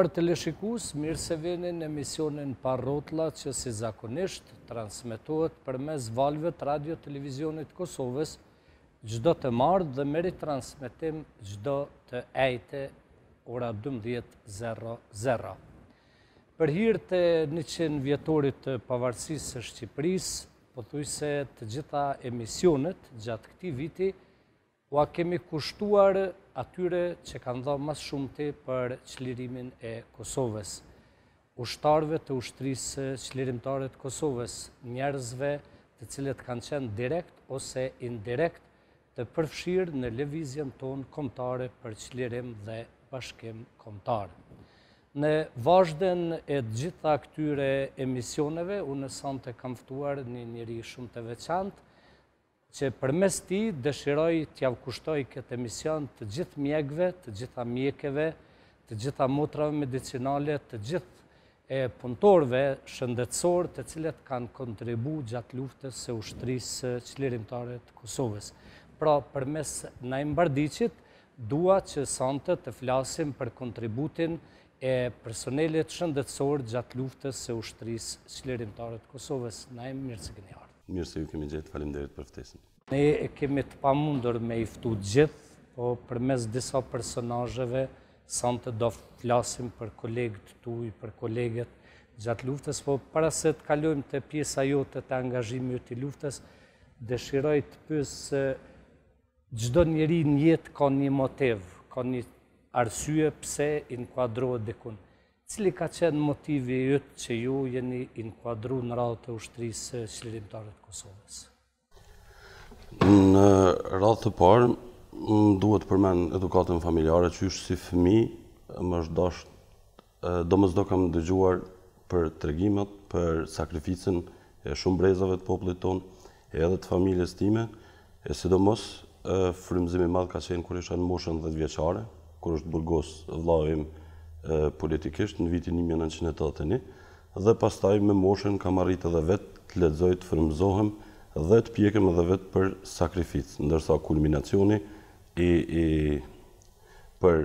nderuar teleshikues, mirë se vini në emisionin pa Rrotlla që si zakonisht transmetohet përmes valve të radio televizionit Kosovës çdo të martë dhe merri transmetim çdo të ejte ora 12:00. Për hir të 100 vjetorit të pavarësisë së Shqipërisë, pothuajse të gjitha emisionet gjatë këtij viti ua kemi kushtuar atyre që kanë dhënë më shumëti për çlirimin e Kosovës, ushtarëve të ushtrisë çlirimtare të Kosovës, njerëzve të cilët kanë qenë direkt ose indirekt të përfshirë në lëvizjen tonë kombëtare për çlirim dhe bashkim kombëtar. Në vazhden e gjitha këtyre emisioneve, unë sonte kam ftuar një njeri shumë të veçantë, që përmes ti dëshiroj t'ja kushtoj këtë emision të gjithë mjekëve, të gjitha mjekeve, të gjitha motrave medicinale, të gjithë punëtorëve shëndetësor të cilët kanë kontribu gjatë luftës së ushtrisë çlirimtare të Kosovës. Pra, përmes Naim Bardiçit, dua që sonte të flasim për kontributin e personelit shëndetësor gjatë luftës së ushtrisë çlirimtare të Kosovës. Naim, mirë se keni ardhur. Mirë se ju kemi gjetë, faleminderit për ftesën. Ne e kemi të pamundur me i ftu gjithë, po përmes disa personazheve, sonte do flasim për kolegët tuaj, për kolegët gjatë luftës, po para se të kalojmë te pjesa jote të angazhimit të luftës, dëshiroj të pyes se çdo njeri në jetë ka një motiv, ka një arsye pse inkuadrohet dikun. Cili ka qenë motivi ytë që ju jeni inkuadru në radhë të ushtrisë çlirimtare të Kosovës? Në radhë të parë, duhet përmend edukatën familjare, që është si fëmijë, më është dashur, domosdo kam dëgjuar për tregimet, për sakrificën e shumë brezave të popullit tonë, edhe të familjes time, e sidomos frymëzimi i madh ka qenë kur isha në moshën 10 vjeçare, kur është burgos vllau im politikisht në vitin 1981, dhe pastaj me moshën kam arritë edhe vetë të lexoj, të frymëzohem dhe të pjekem edhe vetë për sakrificë, ndërsa kulminacioni për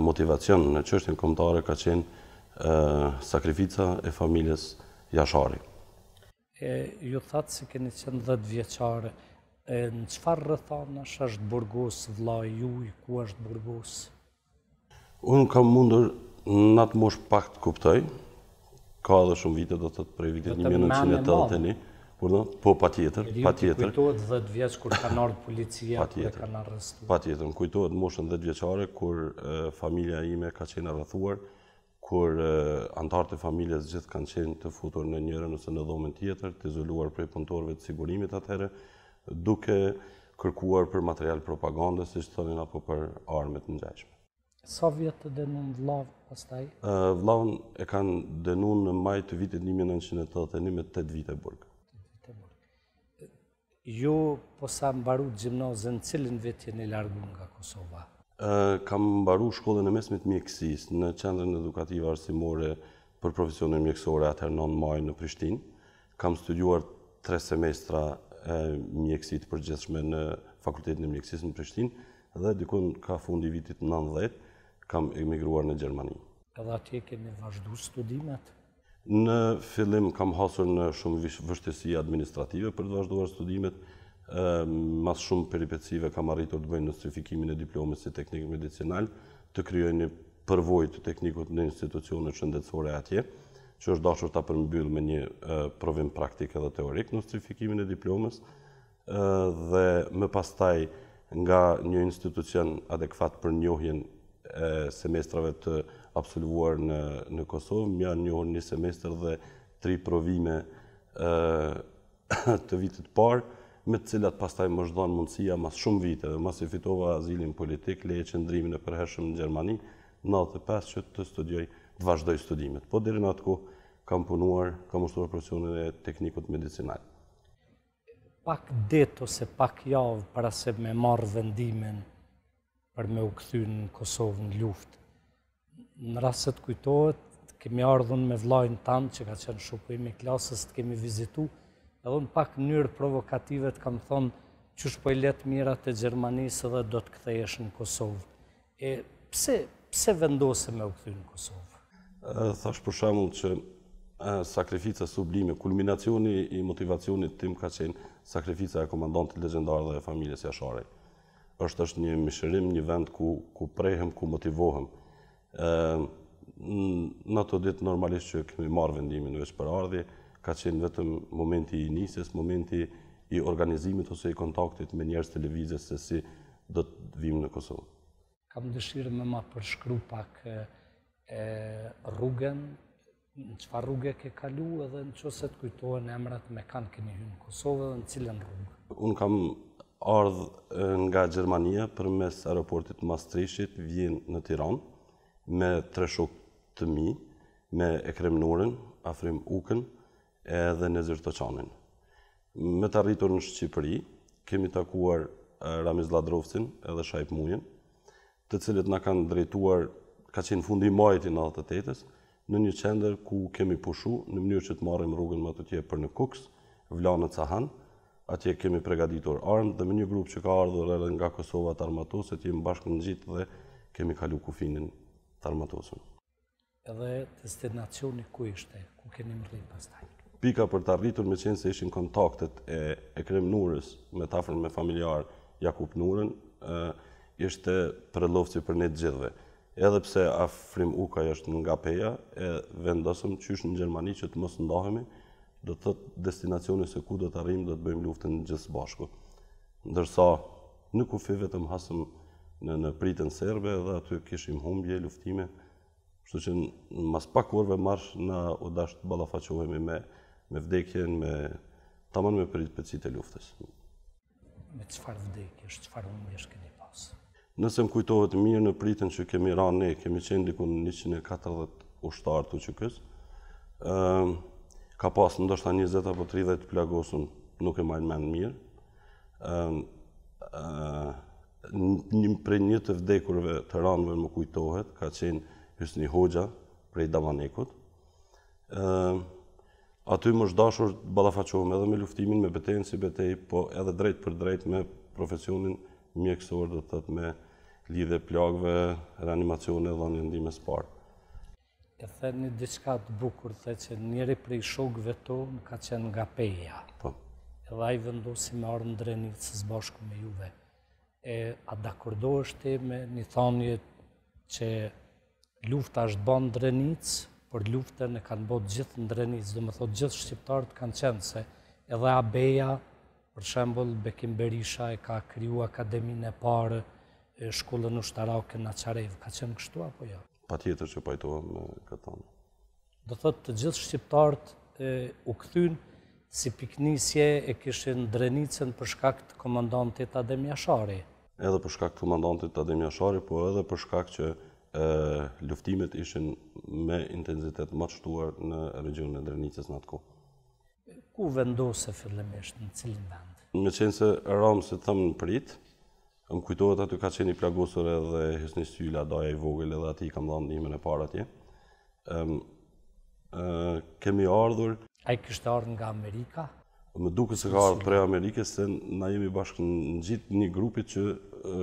motivacion në çështjen kombëtare ka qenë sakrifica e familjes Jashari. Ju thatë se keni qenë 10 vjeçare, në çfarë rrethanash është burgos vllai juaj, ku është burgos? Unë kam mundur në atë moshë pak të kuptoj, ka edhe shumë vite, do të thotë prej vitit 1981, po patjetër. Kujtohet 10 vjeç kur kanë ardhur policia dhe kanë arrestuar. Patjetër, më kujtohet moshën 10 vjeçare kur familja ime ka qenë rrethuar, kur anëtarët e familjes gjithë kanë qenë të futur në njërin ose në dhomën tjetër, të izoluar prej punëtorëve të sigurimit atëherë, duke kërkuar për material propagande, siç thonin, apo për armë të ngjashme. Sa vjet të dënuan vllavë pastaj? Vllaun e kanë dënuar në maj të vitit 1981 me 8 vite burg. Ju po sa mbaru gjimnazën, cilin vit jeni largu nga Kosova? Kam mbaru shkollën e mesmit mjekësisë në qendrën edukative arsimore për profesionin mjekësore atëherë 9 maj në Prishtinë. Kam studiuar 3 semestra mjekësi të përgjithshme në Fakultetin e Mjekësisë në Prishtinë dhe dikun ka fundi vitit 90 kam emigruar në Gjermani. Edhe atje keni vazhduar studimet? Në fillim kam hasur në shumë vështirësi administrative për të vazhduar studimet. Mas shumë peripecive kam arritur të bëj nostrifikimin e diplomës si teknik medicinal, të kryoj një përvojë të teknikut në institucionet shëndetësore atje, që është dashur ta përmbyll me një provim praktik edhe teorik nostrifikimin e diplomës, dhe më pastaj nga një institucion adekuat për njohjen e semestrave të absolvuar në Kosovë, më janë njohur një semestër dhe 3 provime të vitit parë, me të cilat pastaj më është dhënë mundësia mas shumë vite dhe mas i fitova azilin politik, leje qëndrimin e përhershëm në Gjermani, në 95 që të studioj, të vazhdoj studimet. Po deri në atë kohë kam punuar, kam ushtruar profesionin e teknikut medicinal. Pak ditë ose pak javë para se me marrë vendimin për me u kthy në Kosovë në luftë. Në rast se të kujtohet, kemi ardhur me vllain tanë që ka qenë shoku im i klasës, të kemi vizitu, edhe unë pak në mënyrë provokative të kam thonë qysh po i let mirat e Gjermanisë edhe do të kthehesh në Kosovë. Pse vendose me u kthy në Kosovë? Thash për shembull që sakrifica sublime, kulminacioni i motivacionit tim ka qenë sakrifica e komandantit legjendar dhe e familjes Jasharej. Është një mishërim, një vend ku prehem, ku motivohem. Në ato ditë normalisht që kemi marrë vendimin veç për ardhje, ka qenë vetëm momenti i nisjes, momenti i organizimit ose i kontaktit me njerëz të lëvizjes se si do të vim në Kosovë. Kam dëshirë me ma përshkru pak rrugën, në çfarë rrugë ke kalu edhe në qëse të kujtohen emrat me kanë keni hyrë në Kosovë dhe në cilën rrugë? Unë kam ardhë nga Gjermania përmes aeroportit Maastrichtit, vjen në Tiranë me 3 shokë të mi, me Ekrem Nurin, Afrim Ukën edhe Nezir Toçanin. Me të arritur në Shqipëri, kemi takuar Ramiz Ladrovcin edhe Shajp Mujen, të cilët na kanë drejtuar, ka qenë fundi i majit i 98-s, në një qendër ku kemi pushu në mënyrë që të marrim rrugën më atje për në Kuks, Vlanë Cahan, atje kemi përgatitur armë dhe me një grup që ka ardhur edhe nga Kosova të armatoset, jemi bashkë në gjitë dhe kemi kalu kufinin të armatosën. Edhe destinacioni ku ishte, ku keni mërrit pastaj? Pika për të arritur me qenë se ishin kontaktet e Ekrem Nurës me të afër me familjar Jakub Nurën, ishte përëllovci për ne të gjithëve. Edhe pse Afrim Uka është nga Peja, vendosëm qysh në Gjermani që të mos ndahemi, do të thotë destinacioni se ku do të arrijmë, do të bëjmë luftën gjithë bashku. Ndërsa në kufi vetëm hasëm në pritën serbe dhe aty kishim humbje, luftime, kështu që mas pak orëve marsh na u dash të ballafaqohemi me vdekjen, tamam me përcit e luftës. Me çfarë vdekjesh, çfarë humbjesh keni pas? Nëse më kujtohet mirë në pritën që kemi ranë ne, kemi qenë diku në 140 ushtarë të QK-s, ka pas ndoshta 20 apo 30 plagosur, nuk e majnë mend mirë. Prej një të vdekurve të ranëve më kujtohet, ka qenë Hysni Hoxha prej Damanekut. Aty më dashur ballafaqohem edhe me luftimin, me betejën si betejë, po edhe drejt për drejt me profesionin mjekësor, do të thotë me lidhje plagëve, reanimacione dhe dhënie ndihmës parë. E thënë diçka të bukur, the që njëri prej shokëve tonë ka qenë nga Peja. Po. Edhe ai vendosi me ardhmë në Drenicë së bashku me juve. A dakordohesh ti me një thënie që lufta është bën në Drenicë, por luftën e kanë bërë gjithë në Drenicë, do të thotë gjithë shqiptarët kanë qenë se edhe Abeja, për shembull Bekim Berisha e ka kriju akademinë e parë, shkollën ushtarake në Qarev, ka qenë kështu apo jo? Patjetër që pajtohem me këtë. Do thotë të gjithë shqiptarët u kthyn si piknisje e kishin Drenicën për shkak të komandantit Adem Jashari. Edhe për shkak të komandantit Adem Jashari, po edhe për shkak që luftimet ishin me intensitet më të shtuar në regionin e Drenicës në atë kohë. Ku vendose fillimisht, në cilin vend? Me qenë se ramë se thëmë në prit, më kujtohet aty ka qenë i plagosur edhe Hysni Syla, daja i vogël, edhe ati kam dhënë ndihmën e parë atje. Kemi ardhur. Ai kishte ardhur nga Amerika? Më duket se ka ardhur prej Amerikës, se na jemi bashkë në gjithë një grupit që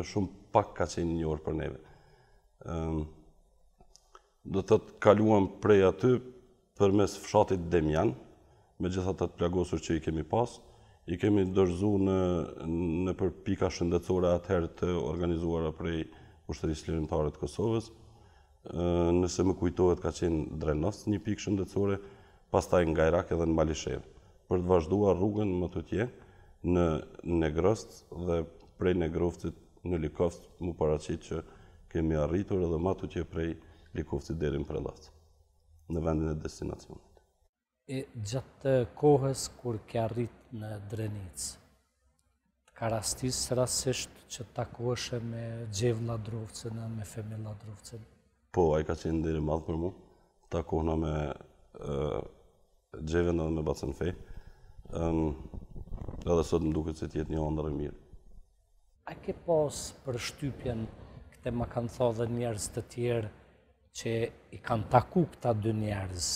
shumë pak ka qenë një orë për neve. Do të thotë kaluam prej aty përmes fshatit Demjan, me gjitha të plagosur që i kemi pas, i kemi dorëzu në për pika shëndetësore atëherë të organizuara prej Ushtrisë Lirimtare të Kosovës. Nëse më kujtohet ka qenë Drenovc një pikë shëndetësore, pastaj nga Irak edhe në Malishev, për të vazhduar rrugën më tutje në Negrost dhe prej Negrovcit në Likovc më paraqit që kemi arritur edhe më tutje prej Likovcit deri në Prellavc, në vendin e destinacionit. Gjatë kohës kur ke arrit në Drenicë, ka rastisë rasisht që takoheshe me Xhev Ladrovcin e me Femi Ladrovcin? Po, ai ka qenë deri madh për mu. Takohna me Xhevin edhe me Bacenfej. Edhe sot më duket se t'jetë një ëndër e mirë. A ke pas për shtypjen, këte ma kanë thënë dhe njerëz të tjerë që i kanë taku këta dy njerëz,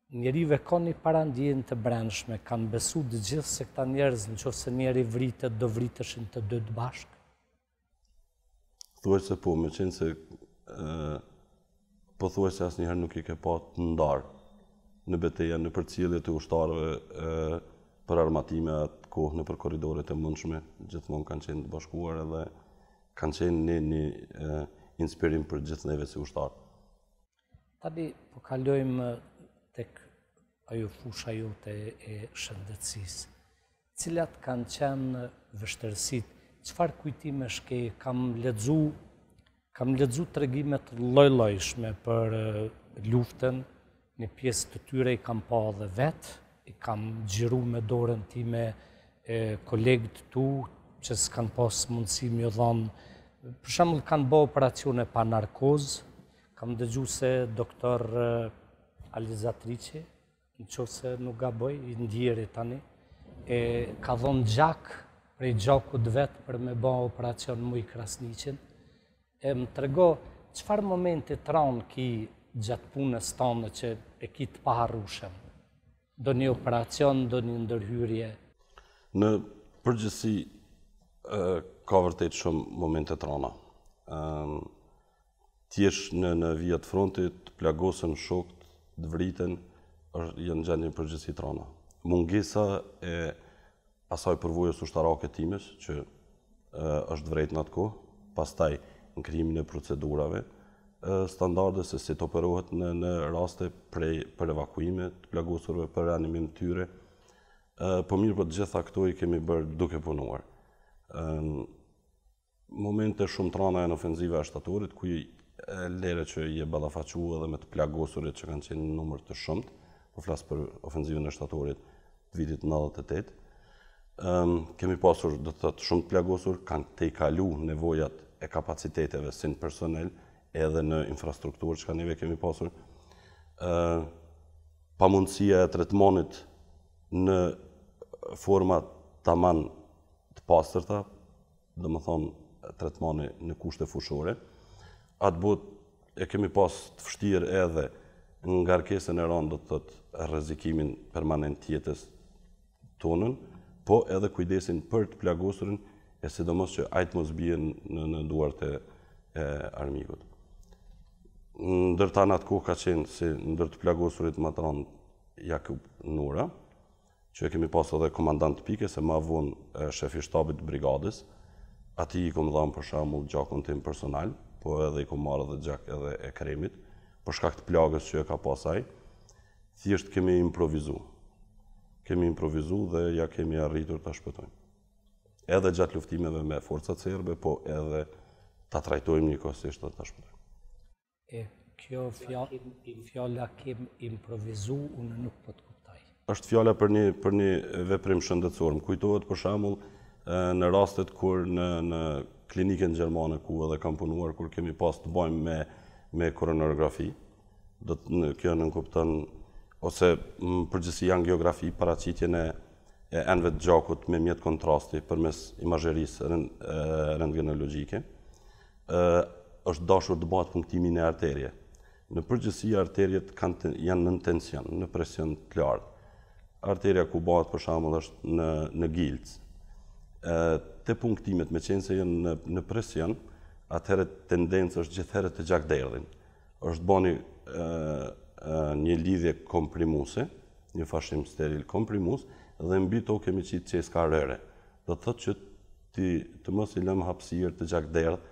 njerive ka një parandjen të brendshme, kanë besu të gjithë se këta njerëz në qoftë se njeri vritet, do vriteshin të dy të bashkë? Thuaj se po, me qenë se pothuajse asnjëherë nuk i ke pa të ndarë në betejë, në përcjellje të ushtarëve për armatime atë kohë në për korridoret e mundshme, gjithmonë kanë qenë të bashkuar edhe kanë qenë një inspirim për gjithë neve si ushtarë. Tani po kalojmë tek ajo fusha jote e shëndetësisë. Cilat kanë qenë vështirësitë? Çfarë kujtimesh ke? Kam lexu tregime të lloj-llojshme për luftën, një pjesë të tyre i kam pa edhe vetë, i kam xhiru me dorën time kolegët tu që s'kan pas mundësi më dhënë. Për shembull kanë bë operacione pa narkozë. Kam dëgju se doktor Alizatriçi, nëse nuk gaboj, i ndjeri tani, ka dhënë gjak prej gjakut vetë për me bë operacion muj krasniqin. Më trego, çfarë momente tron ki gjatë punës tonë që e ki të paharrueshëm? Do një operacion, do një ndërhyrje? Në përgjithësi, ka vërtet shumë momente trona. T'jesh në vijat frontit, të plagosën shokët, të vriten, janë gjendje në përgjithësi trona. Mungesa e asaj përvojës ushtarake times, që është vrejt në atë kohë, pastaj në krijimin e procedurave, standarde se si të operohet në raste për evakuime të plagosurve, për reanimim të tyre. Po mirë, po të gjitha këto i kemi bërë duke punuar. Momente shumë trana e në ofenzive e shtatorit, ku lere që i e ballafaqu edhe me të plagosurit që kanë qenë në numër të shumët, po flasë për ofenzivën e shtatorit të vitit 98. Kemi pasur do të thotë shumë të plagosur, kanë te i kalu nevojat e kapaciteteve si në personel edhe në infrastrukturë që neve kemi pasur. Pamundësia e tretmanit në forma taman të pastërta, dhe më thonë tretmani në kushte fushore. Atë botë e kemi pas të vështirë edhe në ngarkesën e rënë, do të thotë rrezikimin permanent jetës tonën, po edhe kujdesin për të plagosurin, e sidomos që ajtë mos bie në duart e armikut. Ndërta në atë kohë ka qenë si ndër të plagosurit më të rënë Jakub Nura, që e kemi pas edhe komandant pike, se ma vonë shefi shtabit të brigadës. Ati i kom dhamë për shembull gjakun tim personal, po edhe i kom marrë edhe gjak edhe e kremit, për shkak të plagës që e ka pasaj, thjesht kemi improvizu. Kemi improvizu dhe ja kemi arritur të shpëtojmë. Edhe gjatë luftimeve me forcat serbe, po edhe ta trajtojmë njëkohësisht dhe ta shpëtojmë. Kjo fjalla kem improvizu, unë nuk po të kuptaj. Është fjalla për një veprim shëndetësor. Më kujtohet për shembull në rastet kur në klinikën gjermane ku edhe kam punuar, kur kemi pas të bëjmë me koronografi, kjo nënkupton, ose përgjithësi angiografi, paraqitjen e enëve të gjakut me mjet kontrasti përmes imazherisë rentgenologjike, është dashur të bëhet punktimi në arterje. Në përgjithësi arterjet janë në tension, në presion të lartë. Arterja ku bëhet për shembull është në gilcë. Te punktimet me qenë se janë në presion, atëherë tendencë është gjithherë të gjakderdhin. Është bani një lidhje komprimuse, një fashim steril komprimus, dhe mbi to kemi qitë qeska rëre. Do të thotë që të mos i lëmë hapësirë të gjakderdh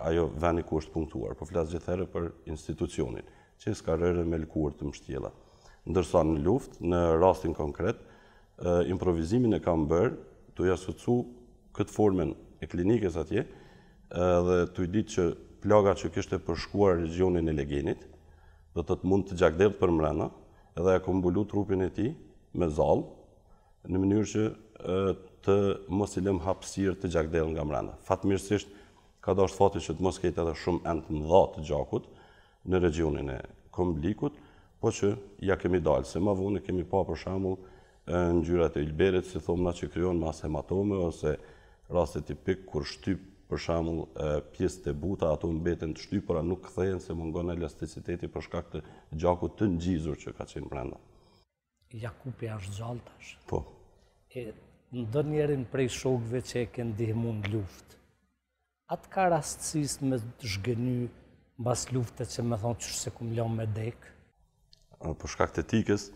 ajo veni ku është punktuar, po flasë gjithherë për institucionin, qeska rëre me lëkurë të mështjela. Ndërsa në luftë, në rastin konkret, improvizimin e kam bërë, të jasëcu këtë formen e klinikës atje, dhe të i ditë që plaga që kishte përshkuar regionin e legenit, do të mund të gjakderdh për mrena, edhe e kombulu trupin e ti me zallë, në mënyrë që të mos i lëm hapësirë të gjakderdh nga mrena. Fatmirësisht, ka dashur fati që të mos ketë edhe shumë end të mëdha të gjakut në regionin e komblikut, po që ja kemi dalë, se ma vonë kemi pa për shembull në ngjyrat e ylberit, si thomna që krijon mas hematome, ose raste tipik kur shtyp për shembull pjesët e buta, ato mbeten të shtypura, nuk kthehen se mungon elasticiteti për shkak të gjakut të ngjizur që ka qenë brenda. Jakupi është gjallë tash. Po. Ndonjërin prej shokëve që e ke ndihmu në luftë, atë ka rastësisë me të zhgëny mbas luftës që me thonë që se kum lënë me dek? Për shkak të etikës,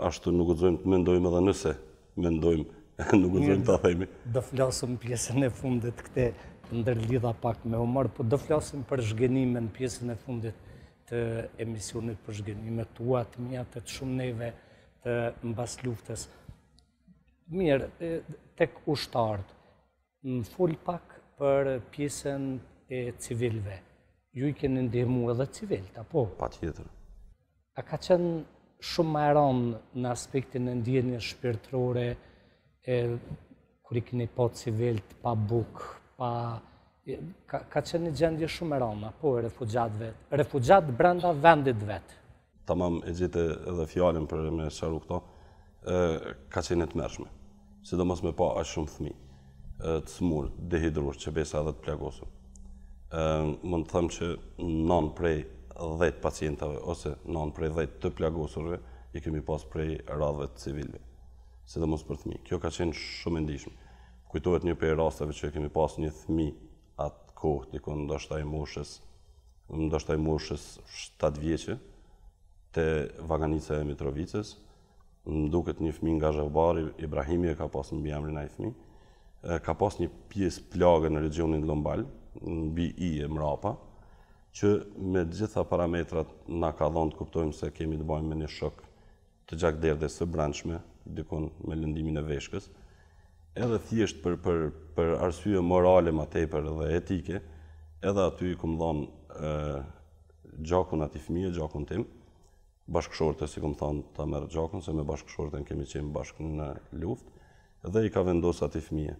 ashtu nuk guxojmë të mendojmë edhe nëse mendojmë, nuk guxojmë ta themi. Do flasim pjesën e fundit këte ndërlidha pak me Omar, po do flasim për zhgënimin pjesën e fundit të emisionit, për zhgënimet tua të mia të shumë neve të mbas luftës. Mirë, tek ushtarët, më fol pak për pjesën e civilëve. Ju i keni ndihmu edhe civilt, apo? Patjetër. A ka qenë shumë më e rëndë në aspektin e ndjenjes shpirtërore, kur i keni pa civilt, pa bukë, ka qenë një gjendje shumë e rëndë, apo e refugjatëve? Refugjat brenda vendit vetë. Tamam e gjete edhe fjalën për me sharu këto, ka qenë të mërshme. Sidomos me pa aq shumë fëmijë të smur, dehidruar, që besa edhe të plagosur. Mund të them që 9 prej 10 pacientave ose 9 prej 10 të plagosurve i kemi pas prej radhëve të civilëve, sidomos për fëmijë. Kjo ka qenë shumë e ndihshme. Kujtohet një prej rasteve që kemi pas një fëmijë atë kohë, dikon ndoshta i moshës 7 vjeçë, te Vaganica e Mitrovicës, më duket një fëmijë nga Zhevbari, Ibrahimi e ka pas në mbi emrin ai fëmijë, ka pas një pjesë plagë në regionin Lombal, mbi i e mrapa, që me gjitha parametrat na ka dhënë të kuptojmë se kemi të bëjmë me një shok të gjakderdhjes së brendshme, dikon me lëndimin e veshkës, edhe thjesht për arsye morale më tepër dhe etike, edhe aty ku më dhënë gjakun atij fëmijë, gjakun tim, bashkëshorte, si kom thonë, ta merë gjakun, se me bashkëshorten kemi qenë bashkë në luftë, dhe i ka vendosur atij fëmijë.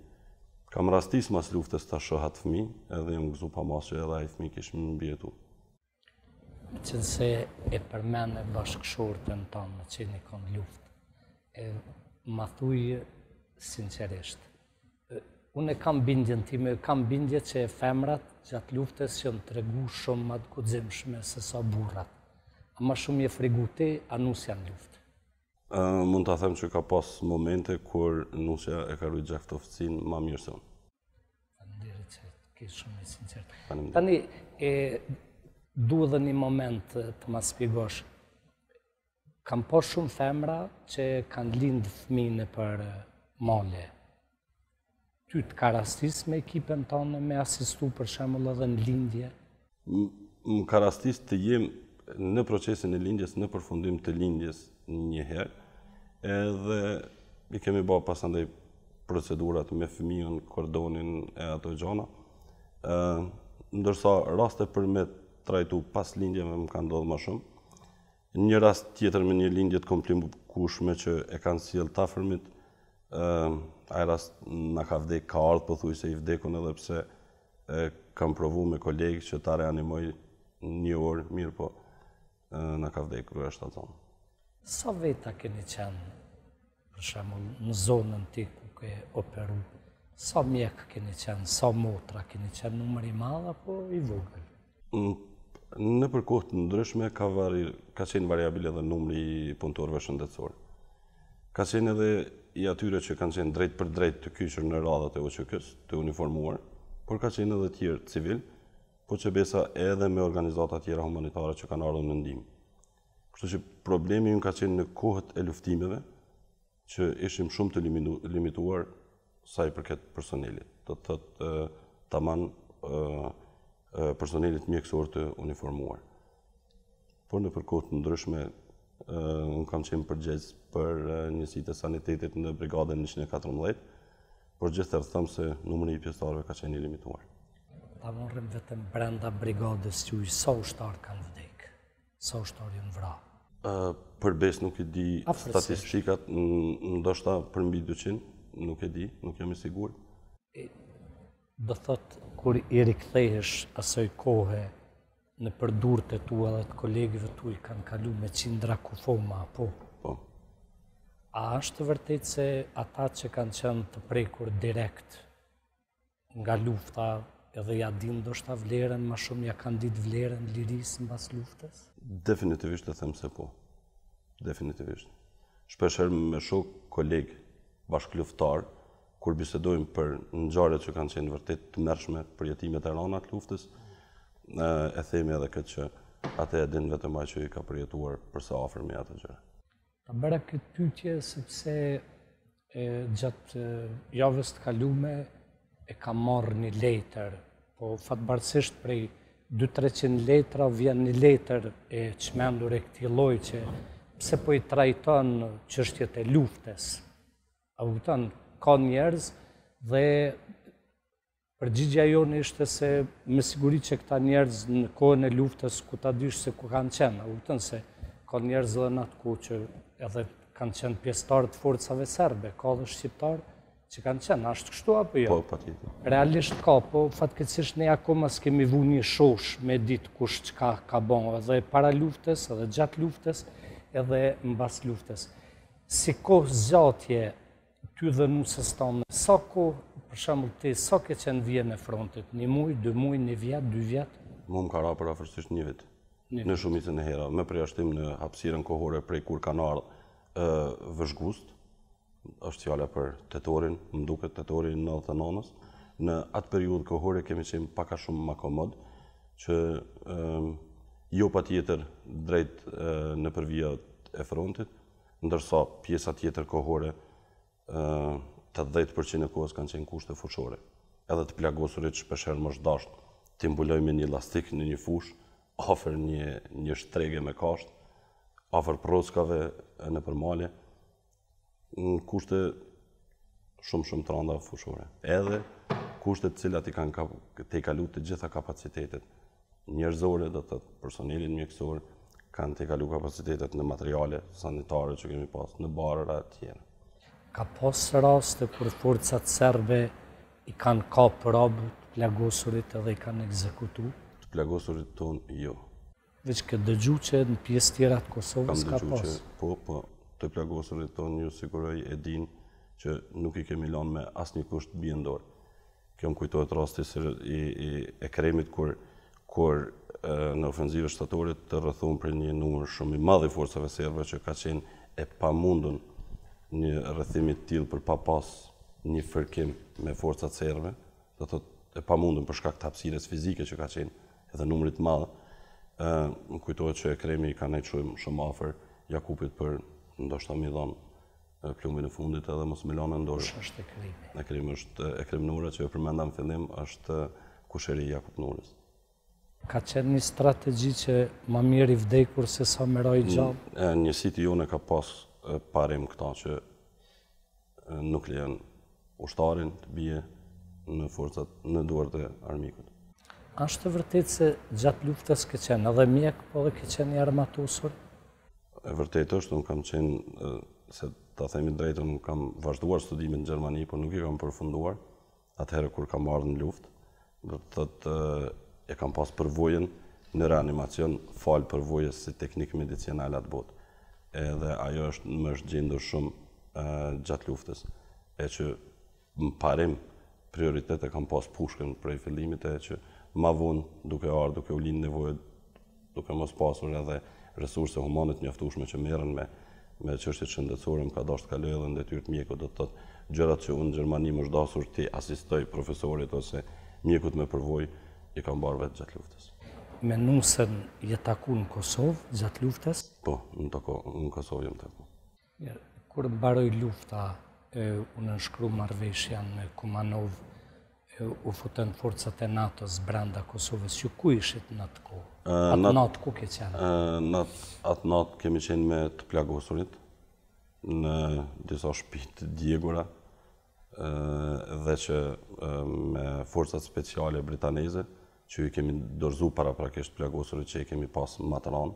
Kam rastis mas luftës ta shoh atë fëmijë, edhe jam gëzu pa mas që edhe ai fëmijë kishte mbijetuar. Që se e përmend e bashkëshorten tonë në që një konë luftë, ma thuj sinqerisht. Unë kam bindjen time, kam bindje që femrat gjatë luftës që në tregu shumë më të guximshme se sa burrat. A ma shumë je frigu ti, a nusja në luftë? Mund të them që ka pas momente kur nusja e ka rujt gjaktoftësin ma mirë se unë. Faleminderit që ke shumë i sinqert. Tani, du edhe një moment të ma spjegosh. Kam pas shumë femra që kanë lindë fëmijë për male. Ty të ka rastis me ekipën tonë me asistu për shembull edhe në lindje? Më ka rastis të jem në procesin e lindjes, në përfundim të lindjes një herë, edhe i kemi bërë pasandaj procedurat me fëmijën, kordonin e ato gjana, ndërsa raste për me trajtu pas lindjeve më kanë ndodhur më shumë. Një rast tjetër me një lindje të komplikueshme që e kanë sjellë të afërmit, ai rast na ka vdek, ka ardhur pothuajse i vdekun edhe pse kam provu me kolegë që ta reanimoj një orë, mirë po na ka vdek kërë shtaton. Sa veta keni qenë, për shembull, në zonën ti ku ke operu? Sa mjek keni qenë, sa motra keni qenë, numër i madh apo i vogël? Në për kohë të ndryshme ka qenë variabil edhe numri i punëtorëve shëndetësor. Ka qenë edhe i atyre që kanë qenë drejt për drejt të kyçur në radhat e UÇK-s, të uniformuar, por ka qenë edhe tjerë civil, po që besa edhe me organizata tjera humanitare që kanë ardhur në ndihmë. Kështu që problemi ynë ka qenë në kohët e luftimeve, që ishim shumë të limituar sa i përket personelit. Do të thotë tamam personelit mjekësor të uniformuar. Por në kohët ndryshme, unë kam qenë përgjegjës për njësitë e sanitetit në brigadën 114, por gjithëherë them se numri i pjesëtarëve ka qenë i limituar. Ta morëm vetëm brenda brigadës juaj, sa ushtarë kanë vdekë? Sa ushtarë janë vrarë? Përbes nuk i di statistikat, ndoshta për mbi 200, nuk e di, nuk jam i sigurt. Do thotë, kur i rikthehesh asaj kohe në përdurët e tua dhe të kolegëve tuaj kanë kalu me qindra kufoma, po? Po. A është vërtet se ata që kanë qenë të prekur direkt nga lufta edhe ja din ndoshta vlerën, ma shumë ja kanë ditë vlerën lirisë mbas luftës? Definitivisht e them se po. Definitivisht. Shpeshherë me shok, kolegë, bashkëluftar, kur bisedojmë për ngjarjet që kanë qenë vërtet të mërshme për jetimet e rana të luftës, e themi edhe këtë që atë e din vetëm ai që i ka përjetuar përse afër me atë gjë. Ta bëra këtë pyetje sepse gjatë javës të kalume e kam marrë një letër, po fatbarësisht prej 200-300 letra vjen një letër e çmendur e këtij lloji që pse po i trajton çështjet e luftës. A kupton, ka njerëz dhe përgjigjja jonë ishte se me siguri që këta njerëz në kohën e luftës ku ta dysh se ku kanë qenë, a kupton se ka njerëz edhe në atë kohë që edhe kanë qenë pjesëtarë të forcave serbe, ka edhe shqiptarë që kanë qenë, ashtë kështu apo jo? Po, patjetër. Realisht ka, po fatkeqësisht ne akoma s'kemi vu një shosh me ditë kush çka ka bon, edhe para luftës, edhe gjatë luftës, edhe mbas luftës. Si kohë zgjatje, ty dhe nusës tonë, sa kohë, për shembull ti, sa ke qenë vije në frontit? 1 muaj, 2 muaj, 1 vjet, 2 vjet? Mu më ka ra për afërsisht 1 vit. Në shumicën e hera, me përjashtim në hapësirën kohore prej kur kanë ardhur vëzhgust, është fjala për tetorin, më duket tetorin 99-ës. Në atë periudhë kohore kemi qenë paka shumë më komod, që jo patjetër drejt në përvija e frontit, ndërsa pjesa tjetër kohore 80% e kohës kanë qenë kushte fushore. Edhe të plagosurit shpesherë më shdasht të mbuloj me një lastik në një fush, afer një shtrege me kasht, afer proskave në përmale, në kushte shumë të randa fushore. Edhe kushtet cilat i kanë të i kalu të gjitha kapacitetet njerëzore, dhe të personelin mjekësor, kanë të i kalu kapacitetet në materiale sanitare që kemi pas, në barëra e tjera. Ka pas raste kur forcat serbe i kanë kapë robë të plagosurit edhe i kanë ekzekutu? Të plagosurit tonë, jo. Veç këtë dëgju që në pjesë tjera të Kosovës ka pas? Po, të plagosurit tonë ju siguroj e din që nuk i kemi lanë me asnjë kusht bjendor. Kjo më kujtohet rasti e Kremit kur në ofenzive shtatore të rrëthon për një numër shumë i madh i forcave serbe që ka qenë e pamundun një rrëthimit tillë për pa pas një fërkim me forcat serbe, do thotë e pamundun për shkak të hapësirës fizike që ka qenë edhe numrit të madh. Më kujtohet që Kremi ka nejtë shumë afër Jakupit për ndoshta mi dhanë plumbin e fundit edhe mos me lanë ndorë. Kush është e Kremi? E Kremi është e Krem Nura, që e përmenda në fillim, është kusheri Jakup Nurës. Ka qenë një strategji që ma mirë i vdekur se sa me roj gjallë? Njësiti jone ka pas parim këta që nuk lejon ushtarin të bie në forcat në duart e armikut. Ashtë të vërtet se gjatë luftës ke qenë edhe mjek, po dhe ke qenë një armatosur? E vërtet është, unë kam qenë, se ta themi drejtën, unë kam vazhduar studimin në Gjermani, por nuk i kam përfunduar, atëherë kur kam ardhur në luftë, do të thotë e kam pas përvojën në reanimacion, falë përvojës si teknikë medicinale atë botë. Edhe ajo më është gjendur shumë gjatë luftës, e që më parim prioritet e kam pas pushkën prej fillimit, e që ma vonë duke ardhur, duke u linë nevojë, duke mos pasur edhe resurse humane të mjaftueshme që merren me çështjet shëndetësore, më ka dashur të kaloj edhe në detyrë të mjekut, do të thotë gjërat që unë në Gjermani më është dashur ti asistoj profesorit ose mjekut me përvojë, i kam bërë vetë gjatë luftës. Me nusën je taku në Kosovë gjatë luftës? Po, në Kosovë jam taku. Kur mbaroi lufta, u nënshkru marrëveshja në Kumanov, u futën forcat e NATO-s brenda Kosovës, që ku ishit në atë kohë? Atë natë ku ke qenë? Atë natë kemi qenë me të plagosurit në disa shtëpi të djegura dhe që me forcat speciale britaneze që i kemi dorëzu paraprakisht plagosurit që i kemi pas Matran,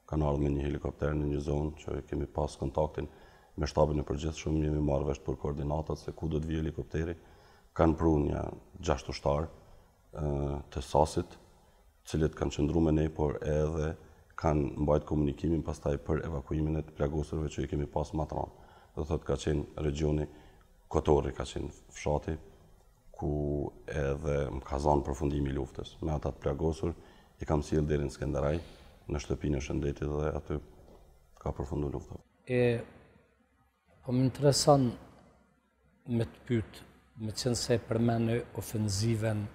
kanë ardhur me një helikopter në një zonë që i kemi pas kontaktin me shtabin e përgjithshëm, jemi marrë vesh për koordinatat se ku do të vijë helikopteri. Kanë pru një 6 ushtarë të Sasit, cilët kanë qëndru me ne, por edhe kanë mbajt komunikimin pastaj për evakuimin e të plagosurve që i kemi pas Matran. Do thotë ka qenë regioni Kotori, ka qenë fshati, ku edhe më ka zanë përfundimi i luftës. Me ata të plagosur, i kam sjellë deri në Skenderaj, në shtëpinë e shëndetit dhe aty ka përfundu lufta. Po më intereson me të pyet, me qenë se përmend ofenziven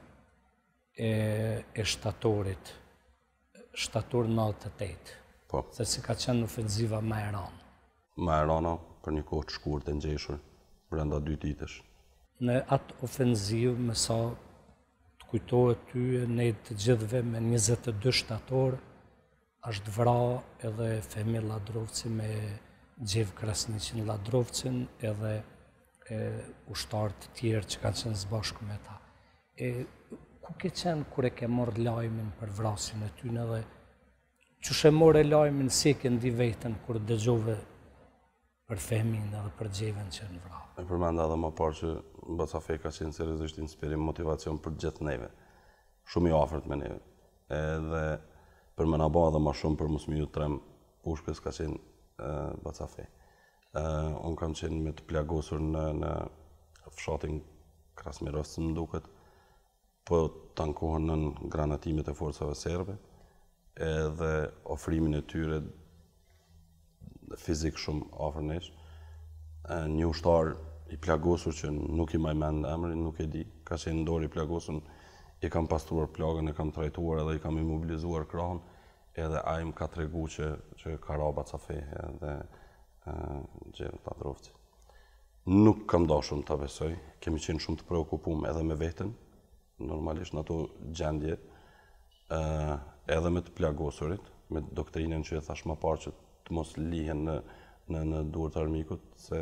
e shtatorit, shtator 98, Po. se si ka qenë ofenziva më e rëndë. Më e rana për një kohë të shkurtë e ngjeshur, brenda 2 ditësh. Në atë ofenzivë, më sa të kujtohet ty, ne të gjithëve me 22 shtator, është vra edhe Femi Ladrovci me Gjev Krasniqin Ladrovcin edhe ushtarë të tjerë që kanë qenë zbashku me ta. Ku ke qenë kur e ke morë lajmin për vrasjen e tyne dhe qysh e more lajmin si e ke ndi vetën kur dëgjove për Femin edhe për Gjevën që në vrarë? E përmenda edhe më parë që Bacafej ka qenë seriozisht inspirim, motivacion për gjithë neve. Shumë i afërt me neve. Edhe për më na bë edhe më shumë për mos më ju trem pushkës ka qenë Bacafej. Unë kam qenë me të plagosur në fshatin Krasmirovc më duket, po tankohen në granatimet e forcave serbe, edhe ofrimin e tyre fizik shumë afër nesh. Një ushtar i plagosur që nuk i mend emrin, nuk e di, ka qenë dorë i plagosur, i kam pastruar plagën, e kam trajtuar edhe i kam imobilizuar krahun, edhe ai më ka tregu që ka ra Bacafej edhe Gjev Ladrovci. Nuk kam dashur ta besoj, kemi qenë shumë të preokupuar edhe me veten, normalisht në ato gjendje, edhe me të plagosurit, me doktrinën që e thash më parë që të mos lihen në duart të armikut, se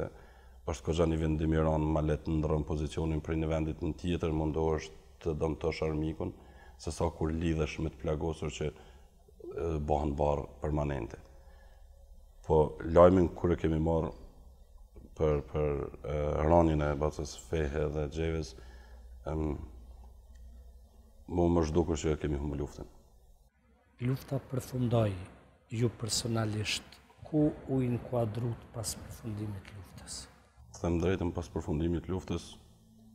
është goxha një vendim i rëndë, ma le të ndërron pozicionin prej një vendit në tjetër, mundohesh të dëmtosh armikun, se sa kur lidhesh me të plagosur që bëhen barë permanente. Po lajmin kur e kemi marrë për rënien e Bacafejt dhe Gjevës, më zhdukur që kemi humbur luftën. Lufta përfundoi, ju personalisht, ku u inkuadrut pas përfundimit luftës? Të them drejtën, pas përfundimit luftës,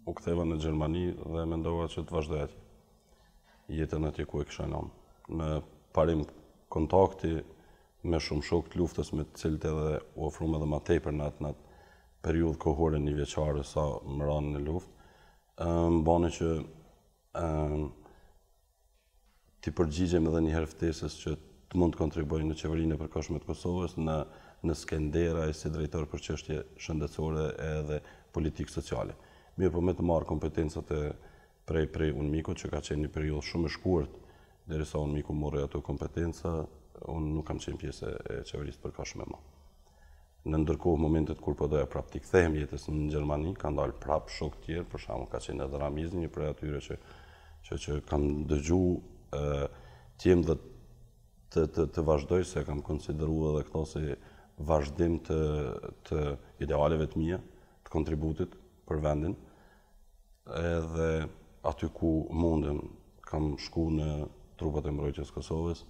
u ktheva në Gjermani dhe mendova që të vazhdoj jetën atje ku e kisha lënë. Në parim kontakti me shumë shok të luftës me të cilët edhe u ofruam edhe më tepër në atë periudhë kohore një vjeçare sa më ranë në luftë, më bane që t'i përgjigjem edhe një herë ftesës që të mund të kontribuoj në qeverinë e përkohshme të Kosovës, në Skendera si drejtor për çështje shëndetësore edhe politikë sociale. Mirë, po me të marrë kompetencat e prej UNMIK-ut, që ka qenë një periudhë shumë e shkurtë, derisa UNMIK-u morri ato kompetenca, unë nuk kam qenë pjesë e qeverisë përkohshme më. Në ndërkohë momentet kur po doja prap t'i kthehem jetës në Gjermani, kanë dalë prap shok tjerë, për shembull ka qenë edhe Ramizi, një prej atyre që kam dëgjuar të jem dhe të vazhdoj, se kam konsideruar edhe këto si vazhdim të idealeve të mia, të kontributit për vendin, edhe aty ku mundem kam shku në trupat e mbrojtjes Kosovës,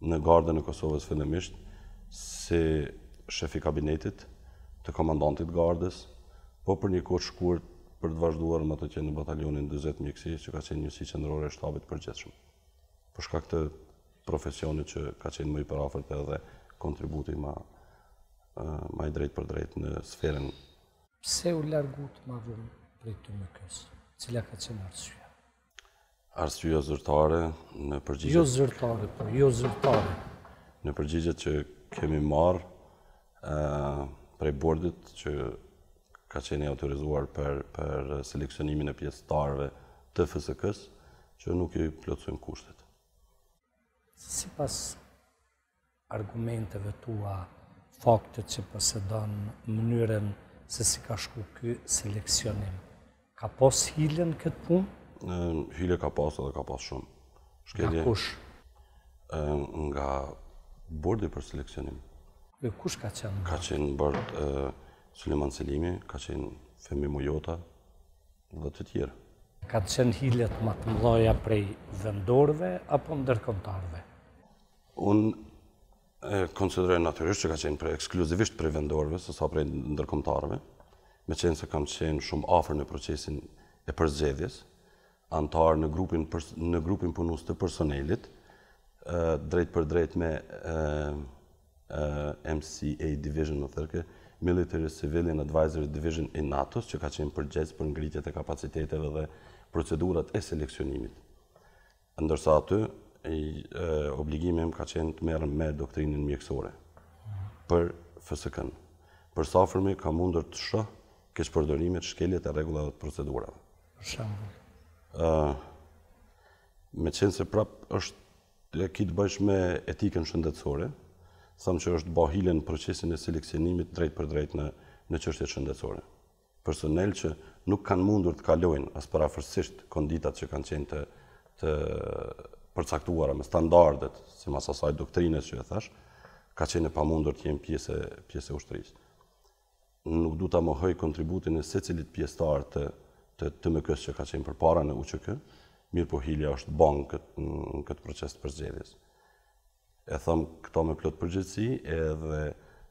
në gardën e Kosovës fillimisht, si shefi kabinetit, të komandantit gardës, po për një kohë shkurt për të vazhduar më të qenë në batalionin 40 mjekësi, që ka qenë njësi qendrore e shtabit përgjithshëm. Për shkak të profesionit që ka qenë më i përafërt edhe kontributi më i drejt për drejt në sferën. Pse u largut më vonë prej TMK-s? Cila ka qenë arsyeja? Arsyeja zyrtare në përgjigjet. Jo zyrtare, po jo zyrtare. Në përgjigjet që kemi marrë prej bordit që ka qenë autorizuar për seleksionimin e pjesëtarëve të FSK-s, që nuk i plotësojnë kushtet. Sipas argumenteve tua, faktet që posedon, mënyrën se si ka shku ky seleksionim, ka pas hilën këtë punë? Hile ka pas edhe ka pas shumë. Nga kush? Nga bordi për seleksionim. Kush ka qenë? Ka qenë bord Suleman Selimi, ka qenë Femi Mujota dhe të tjerë. Ka qenë hilet më të mëdha prej vendorëve apo ndërkombëtarëve? Unë konsideroj natyrisht që ka qenë ekskluzivisht prej vendorëve, sesa prej ndërkombëtarëve, me qenë se kam qenë shumë afër në procesin e përzgjedhjes, antar në grupin punues të personelit, drejt për drejt me MCA Division, më thërke, Military Civilian Advisory Division i NATO-s, që ka qenë përgjegjës për ngritjet e kapaciteteve dhe procedurat e seleksionimit. Ndërsa aty, obligimi im ka qenë të merrem me doktrinën mjekësore për FSK-n. Për safërmi ka mundur të shoh keqpërdorimet, shkeljet e rregullave të procedurave. Për shembull. Me qenë se prap është ki të bësh me etikën shëndetësore, thamë që është bahile në procesin e seleksionimit drejt për drejt në çështjet shëndetësore. Personel që nuk kanë mundur të kalojnë as parafërsisht konditat që kanë qenë të përcaktuara me standardet, si mas asaj doktrines që e thash, ka qenë e pamundur të jenë pjesë e ushtrisë. Nuk du ta mohoj kontributin e secilit pjesëtar të TMK-s që ka qenë përpara në UQK, mirë po hilja është banë në këtë proces të përzgjedhjes. E thëmë këto me plot përgjithësi, edhe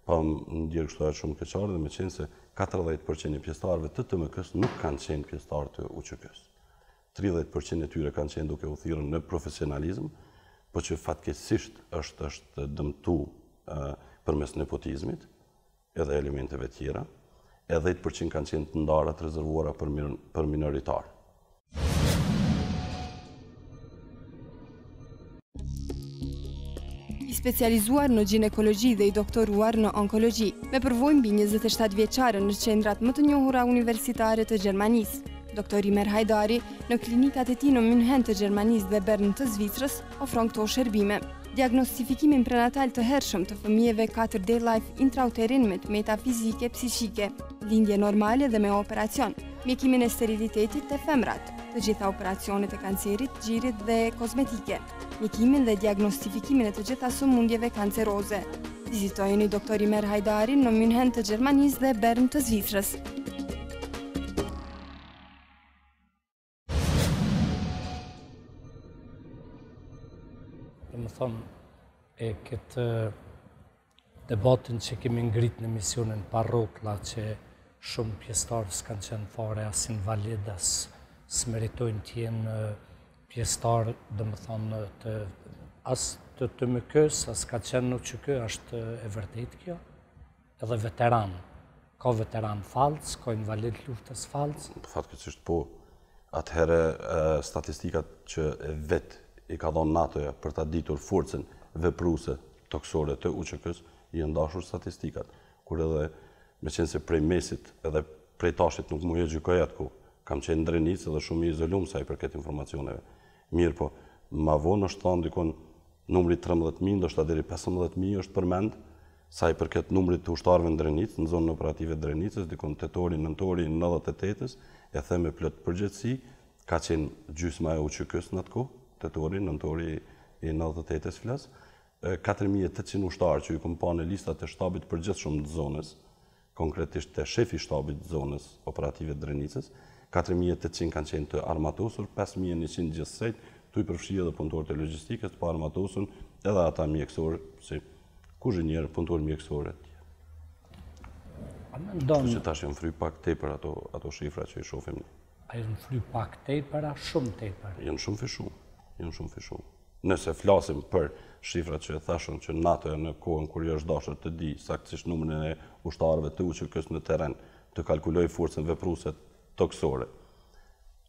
pa më ndjerë kështu shumë keqarë dhe me qenë se 40% e pjesëtarëve të TMK-s nuk kanë qenë pjesëtarë të UQK-s. 30% e tyre kanë qenë duke u thirrur në profesionalizëm, po që fatkeqësisht është dëmtu përmes nepotizmit, edhe elementeve tjera, edhe 10% kanë qenë të ndara të rezervuara për minoritarë. I specializuar në ginekologji dhe i doktoruar në onkologji, me përvojë mbi 27 vjeçare në qendrat më të njohura universitare të Gjermanisë. Doktori Mer Hajdari, në klinikat e tij në München të Gjermanisë dhe Bern të Zvicrës, ofron këto shërbime. Diagnostifikimin prenatal të hershëm të fëmijëve 4D Life intrauterin me të meta fizike, psiqike, lindje normale dhe me operacion, mjekimin e sterilitetit të femrat, të gjitha operacionet e kancerit, gjirit dhe kozmetike, mjekimin dhe diagnostifikimin e të gjitha sëmundjeve kanceroze. Vizitojeni doktori Mer Hajdari në München të Gjermanisë dhe Bern të Zvicrës. Më thonë, këtë debatin që kemi ngrit në misionin Rrotlla, që shumë pjesëtarë s'kanë qenë fare as invalid, as s'meritojnë t'jenë pjesëtarë, dhe më thonë, as të TMK-s, as ka qenë në UQK, është e vërtet kjo, edhe veteran. Ka veteran falc, ka invalid luftës falc. Fatkeqësisht po, atëherë statistikat që vetë i ka dhënë NATO-ja për ta ditur forcën vepruese toksore të UQK-s, i ndashur statistikat. Kur edhe me qenë se prej mesit edhe prej tashit nuk mu e gjykoj atku, kam qenë Drenicë dhe shumë i izolum sa i përket informacioneve. Mirë po, ma vonë është thonë dikon numri 13.000, ndoshta deri 15.000 është përmend, sa i përket numrit të ushtarëve në Drenicë, në zonën operative Drenicës, dikon tetori, nëntori, 98-ës, e them me plot përgjithësi, ka qenë gjysma e UQK-s në atku, tetori, nëntori i 98-ës flas, 4.800 ushtarë që ju kom pa në listat e shtabit përgjithshëm të zonës, konkretisht të shefi shtabit të zonës operative të Drenicës, 4.800 kanë qenë të armatosur, 5.100 gjithsejt, tu i përfshi edhe punëtorët e logjistikës të pa armatosur, edhe ata mjekësorë, si kuzhinierë, punëtorë mjekësorë e tjerë. Kështu që tash janë fry pak tepër ato shifra që i shohim. A janë fry pak tepër, a shumë tepër? Janë shumë fishu. Nëse flasim për shifrat që e thashën që NATO-ja në kohën kur i është dashur të di saktësisht numrin e ushtarëve të UQK-s në terren, të kalkuloj forcën vepruese toksore.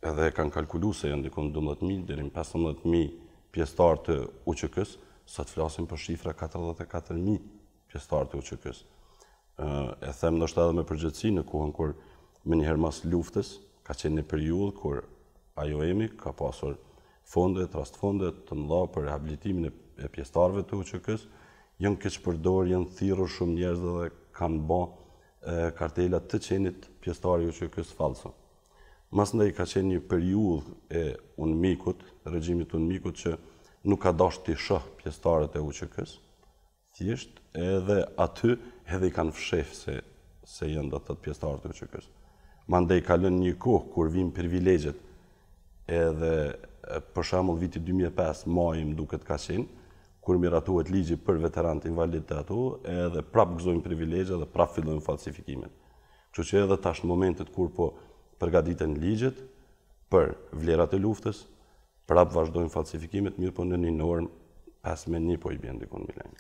Edhe kanë kalkuluar se janë dikon 12.000 deri në 15.000 pjesëtarë të UQK-s, sot flasim për shifra 44.000 pjesëtarë të UQK-s. E them ndoshta edhe me përgjithësi në kohën kur menjëherë mas luftës ka qenë një periudhë kur AJOM ka pasur trust fonde të mëdha për rehabilitimin e pjesëtarëve të UQK-s, janë keq përdor, janë thirrur shumë njerëz dhe kanë bë kartela të qenit pjesëtarë i UQK-s falso. Masndaj ka qenë një periudhë e UNMIK-ut, regjimit UNMIK-ut që nuk ka dashur të shoh pjesëtarët e UQK-s, thjesht edhe aty edhe i kanë fsheh se janë ato pjesëtarët e UQK-s. Mandej ka lënë një kohë kur vijnë privilegjet, edhe për shembull viti 2005 maj më duket ka qenë, kur miratohet ligji për veteranët invalid të ato, edhe prap gëzojnë privilegje dhe prap fillojnë falsifikimet. Kështu që edhe tash në momentet kur po përgatiten ligjet për vlerat e luftës, prap vazhdojnë falsifikimet, mirë po në një normë 5-1 po i bjen dikon milen.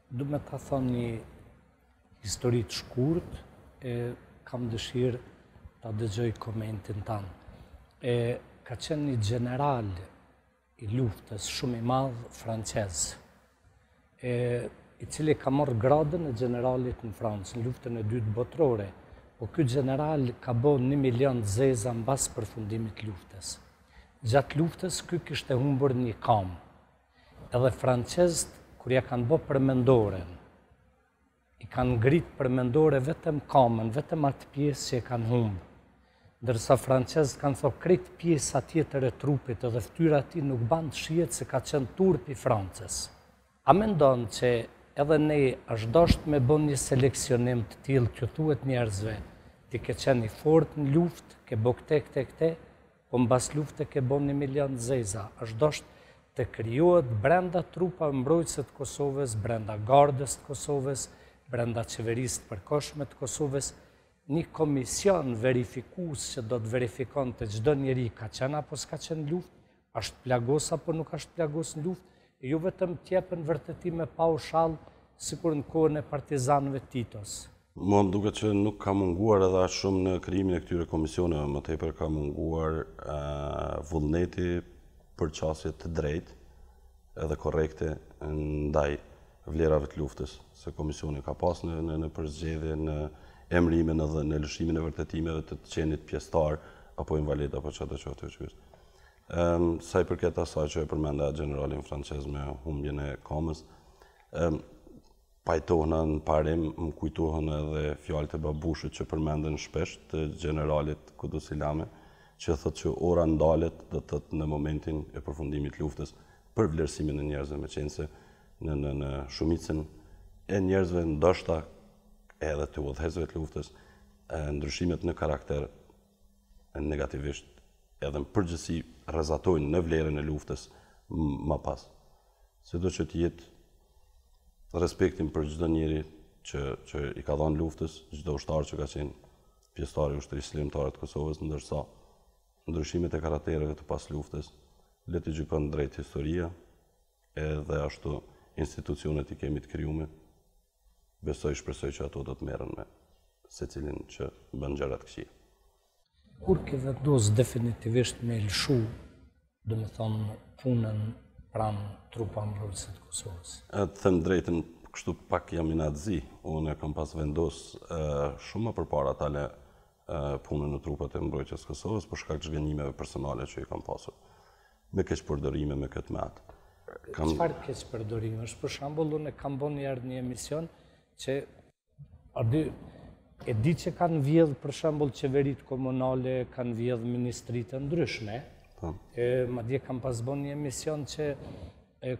Du me ta thonë një histori të shkurt, kam dëshirë ta dëgjoj komentin tanë. ka qenë një general i luftës shumë i madh francez, i cili ka marrë gradën e generalit në Francë, në luftën e dytë botërore, po ky general ka bërë 1 milion zeza mbas përfundimit luftës. Gjatë luftës, ky kishte humbur një kam. Edhe francezët, kur ja kanë bërë përmendoren, i kanë ngrit përmendore vetëm kamën, vetëm atë pjesë që e kanë humbë. Ndërsa francezët kanë thënë krejt pjesa tjetër e trupit edhe fytyra e tij nuk ban të shihet se ka qenë turp i Francës. A mendon që edhe ne është dashur me bën një seleksionim të tillë që thuhet njerëzve, ti ke qenë i fortë në luftë, ke bë këte, po mbas lufte ke bën 1 milion zeza. Është dashur të krijohet brenda trupa mbrojtëse të Kosovës, brenda gardës të Kosovës, brenda qeverisë të përkohshme të Kosovës, një komision verifikues që do të verifikon të çdo njeri ka qenë apo s'ka qenë në luftë, është plagos apo nuk është plagos në luftë, e jo vetëm t'jepen vërtetime paushall sikur në kohën e partizanëve Titos. Mua më duket që nuk ka munguar edhe aq shumë në krijimin e këtyre komisioneve, më tepër ka munguar vullneti për qasje të drejtë edhe korrekte ndaj vlerave të luftës, se komisioni ka pas në përzgjedhje, në emrimin edhe në lëshimin e vërtetimeve të qenit pjesëtar apo invalid apo çfarë do qoftë që është. Sa i përket asaj që e përmenda generalin francez me humbjen e kamës, pajtohena në parim, më kujtohen edhe fjalët e babushit që përmenden shpesh të generalit Kudus Ilame, që thotë që ora ndalet do të thotë në momentin e përfundimit luftës për vlerësimin e njerëzve, me qenë se në shumicën e njerëzve ndoshta edhe të udhëheqësve të luftës, ndryshimet në karakter negativisht edhe në përgjithësi rrezatojnë në vlerën e luftës më pas. Sido që të jetë respektin për çdo njeri që i ka dhënë luftës, çdo ushtar që ka qenë pjesëtar i ushtrisë lirëtare të Kosovës, ndërsa ndryshimet e karaktereve të pas luftës le të gjykon drejt historia edhe ashtu institucionet i kemi të krijuar. Shpresoj që ato do të merren me secilin që bën gjërat këqija. Kur ke vendos definitivisht me lëshu, do të thonë punën pranë trupa mbrojtëse të Kosovës? Të them drejtën, kështu pak jam i natëzi. Unë kam pas vendos shumë më përpara tale punën në trupat e mbrojtjes të Kosovës për shkak të zgënjimeve personale që i kam pasur. Me keqpërdorime me këtë meatë. Çfarë keqpërdorime? Për shembull, unë kam bën një emision që e di që kanë vjedhë për shembull qeveritë komunale, kanë vjedhë ministritë ndryshme. Madje kam pas bën një emision që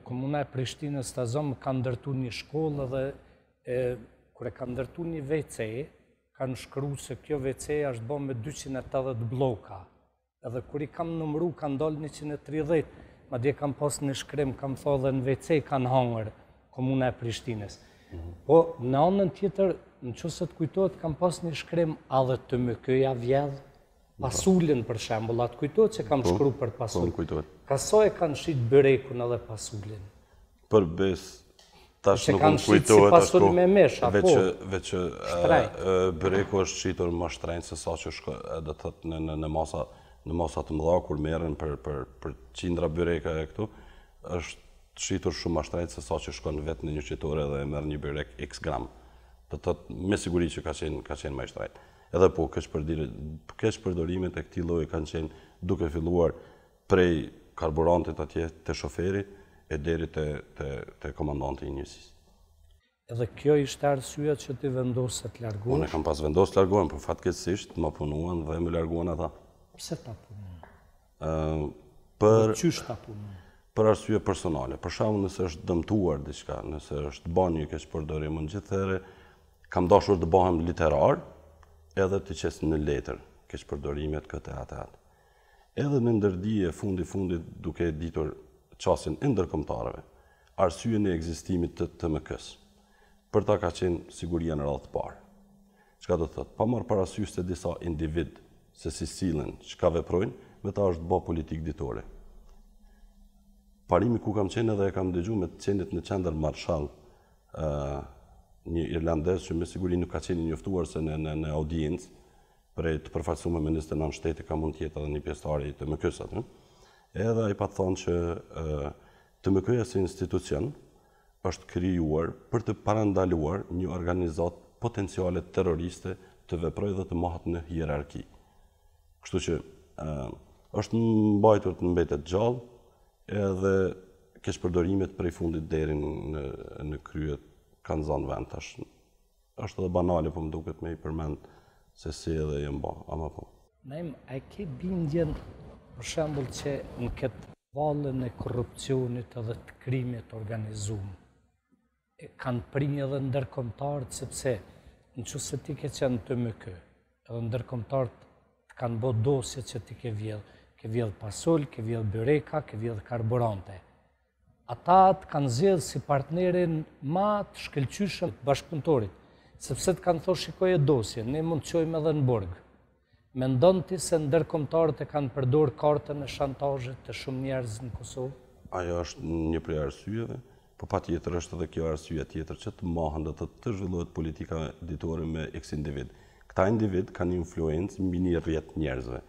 komuna e Prishtinës Tazom ka ndërtu një shkollë dhe kur e ka ndërtu një WC, kanë shkruar se kjo WC është bën me 280 bloka. Edhe kur i kam numëruar kanë dalë 130, madje kam pas në shkrim, kam thënë dhe në WC kanë hangër komuna e Prishtinës. Po në anën tjetër, nëse të kujtohet, kam pas një shkrim a dhe të më këja vjedh pasulin për shembull, atë kujtohet që kam shkruar për pasulin. Ka sa e kanë shit byrekun edhe pasulin? Për bes tash nuk më kujtohet ashtu. Veç byreku është shitur më shtrenjtë se sa që do të thotë në masa të mëdha kur merren për qindra byreka e këtu, është shitur shumë më shtrenjtë se sa që shkon vetë në një qitore dhe merr një byrek x gram. Do të thotë me siguri që ka qenë më i shtrenjtë. Edhe po keqpërdorimet e këtij lloji kanë qenë duke filluar prej karburantit atje te shoferi e deri te komandanti i njësisë. Edhe kjo ishte arsyeja që ti vendose të largohesh? Unë kam pas vendosur të largohem, por fatkeqësisht më punuan dhe më larguan ata. Pse ta punuan? Qysh ta punuan? Për arsye personale. Për shembull, nëse është dëmtuar diçka, nëse është bën një keqpërdorim, në gjithëherë kam dashur të bëhem literar, edhe të qes në letër keqpërdorimet këtë atë. Edhe në ndërdije fundit duke ditur çastin e ndërkombëtarëve, arsyen e ekzistimit të TMK-s. Për ta ka qenë siguria në radhë të parë. Çka do të thotë? Pa marrë parasysh se disa individ se si sillen, çka veprojnë, me ta është bë politikë ditore. Parimi ku kam qenë edhe e kam dëgjuar me të qenit në qendër Marshall, një irlandez që me siguri nuk ka qenë njoftuar se në audiencë, prej të përfaqësuar me 29 shtete ka mund të jetë edhe një pjesëtari të MK-s aty. Edhe ai pa thonë që të MK-ja si institucion është krijuar për të parandaluar një organizatë potenciale terroriste të veprojë dhe të mohat në hierarki. Kështu që është mbajtur të mbetet gjallë edhe keqpërdorimet prej fundit deri në krye kanë zënë vend tash. Është edhe banale, po më duket me i përmend se si edhe jam bë, ama po. Naim, a ke bindjen, për shembull, që në këtë vallën e korrupsionit edhe të krimit organizuar, kanë prinjë edhe ndërkombëtarët, sepse nëse ti ke qenë të MK, edhe ndërkombëtarët kanë bërë dosje që ti ke vjedh pasol, ke vjedh byreka, ke vjedh karburante. Ata të kanë zgjedhë si partnerin ma të shkëlqyshëm të bashkëpunëtorit, sepse të kanë thonë shikoj e dosje, ne mund të qojmë edhe në burg. Mendon ti se ndërkombëtarët e kanë përdorur kartën e shantazhit të shumë njerëz në Kosovë? Ajo është një prej arsyeve, po patjetër është edhe kjo arsye tjetër që të mohen dhe të zhvillohet politika ditore me X individ. Këta individ kanë influencë mbi një rrjet njerëzve.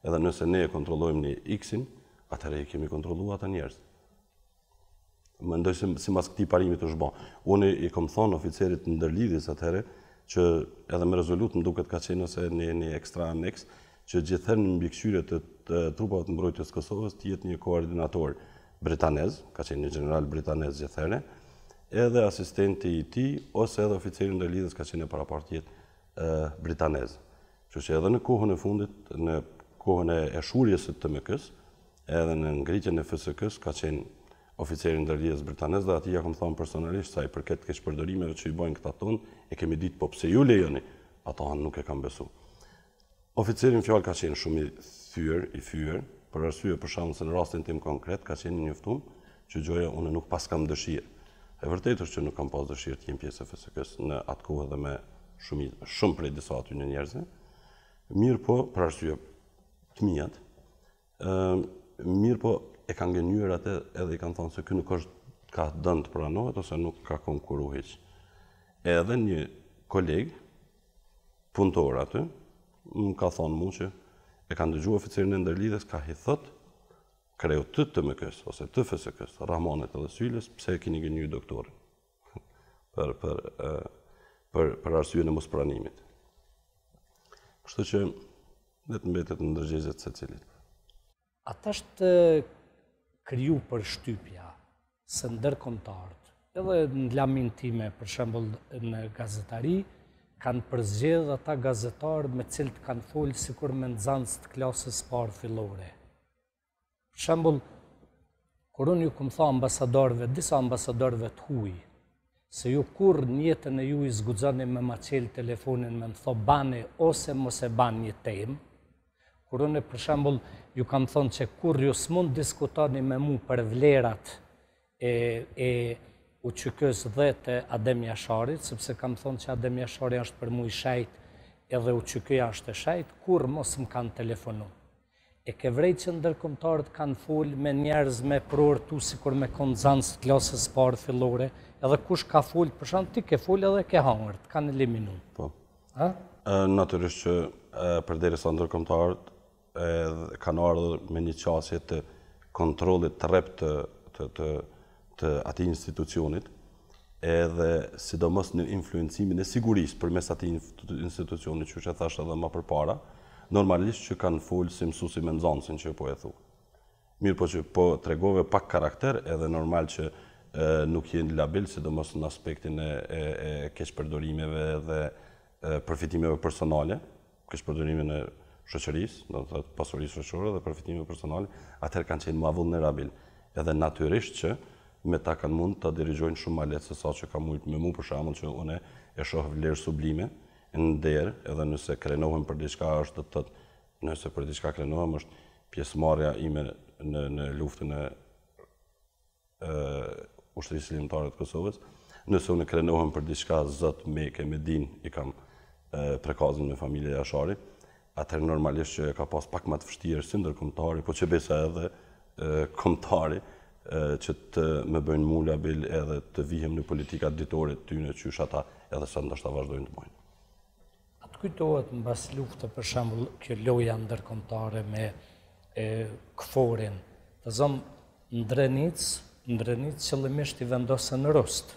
Edhe nëse ne e kontrollojmë një X-in, atëherë e kemi kontrolluar ata njerëz. Mendoj se sipas këtij parimi të zhbon. Unë i kam thonë oficerit të ndërlidhjes atëherë që edhe me rezolut më duket ka qenë ose një ekstra aneks që gjithherë në mbikëqyrje të trupave të mbrojtjes së Kosovës të jetë një koordinator britanez, ka qenë një general britanez gjithherë, edhe asistenti i tij ose edhe oficeri i ndërlidhjes ka qenë parapart jetë britanez. Kështu që edhe në kohën e fundit, në kohën e shurjes së TMK-s, edhe në ngritjen e FSK-s ka qenë oficeri i ndërlidhjes britanez dhe atij ja kam thënë personalisht sa i përket keqpërdorimeve që i bojnë këta tonë, e kemi ditë po pse ju lejoni, ata nuk e kanë besu. Oficeri në fjalë ka qenë shumë i thyer, për arsye për shkak se në rastin tim konkret ka qenë njoftum që gjoja unë nuk pas kam dëshirë. E vërtetë është që nuk kam pas dëshirë të jem pjesë e FSK-s në atë kohë dhe me shumë prej disa aty në njerëzve. Mirë po, për arsye të mijat, mirë po e kanë gënjur atë edhe i kanë thonë se ky nuk është ka dënë të pranohet ose nuk ka konkuruar hiç. Edhe një koleg punëtor aty më ka thonë mua që e kanë dëgjuar oficerin e ndërlidhjes ka i thotë kreu të TMK-s ose të FSK-s, Rahmanit edhe Syles, pse e keni gënjur doktorin për arsyeën e mospranimit. Kështu që le të mbetet në ndërgjegjjet secilit. Ata është kriju për shtypja se ndërkombëtarët, edhe në lamin time, për shembull në gazetari, kanë përzgjedh ata gazetarë me cilët kanë folë sikur me nxënës të klasës parë fillore. Për shembull, kur unë ju kam thënë ambasadorëve, disa ambasadorëve të huaj, se ju kur në jetën e ju i zguxoni me maqel telefonin me më tho bani ose mos e bani një temë, kur unë për shembull ju kam thonë që kur ju s'mund diskutoni me mu për vlerat e UÇK-s dhe të Adem Jasharit, sepse kam thonë që Adem Jashari është për mu i shajt edhe UÇK-ja është e shajt, kur mos më kanë telefonu. E ke vrejt që ndërkombëtarët kanë folë me njerëz me prortu sikur me konxans të klasës parë fillore, edhe kush ka folë, për shembull ti ke folë edhe ke hangër, të kanë eliminu. Po. Natyrisht që përderisa ndërkombëtarët kanë ardhur me një qasje të kontrollit të rrep të atij institucionit, edhe sidomos në influencimin e sigurisë përmes atij institucionit, që e thash edhe më përpara, normalisht që kanë folë si mësuesi me nxënësin që po e thu. Mirë po që po tregove pak karakter, edhe normal që nuk jenë labil, sidomos në aspektin e keqpërdorimeve dhe përfitimeve personale, keqpërdorime në shoqërisë, do të thotë pasurisë shoqërore dhe përfitimeve personale, atëherë kanë qenë më vullnerabil. Edhe natyrisht që me ta kanë mund të dirigjojnë shumë ma letë se sa që ka mujtë me mu, për shembull që une e shoh vlerë sublime në derë, edhe nëse krenohem për diçka është të tëtë, nëse për diçka krenohem është pjesëmarrja ime në luftën e ushtrisë ligjëtare të Kosovës, nëse une krenohem për diçka zot Meke Medin i kam prekazën me familje Jashari, atëherë normalisht që ka pas pak më të vështirë si ndërkombëtari, po që besa edhe kombëtari, që të më bëjnë mu labil edhe të vihem në politikat ditore të tyne qysh ata edhe sa ndoshta vazhdojnë të bëjnë. Atë kujtohet në bas lufte, për shembull, kjo loja ndërkombëtare me Këforin, të zonë Ndrenic qëllimisht i vendosën në Rost.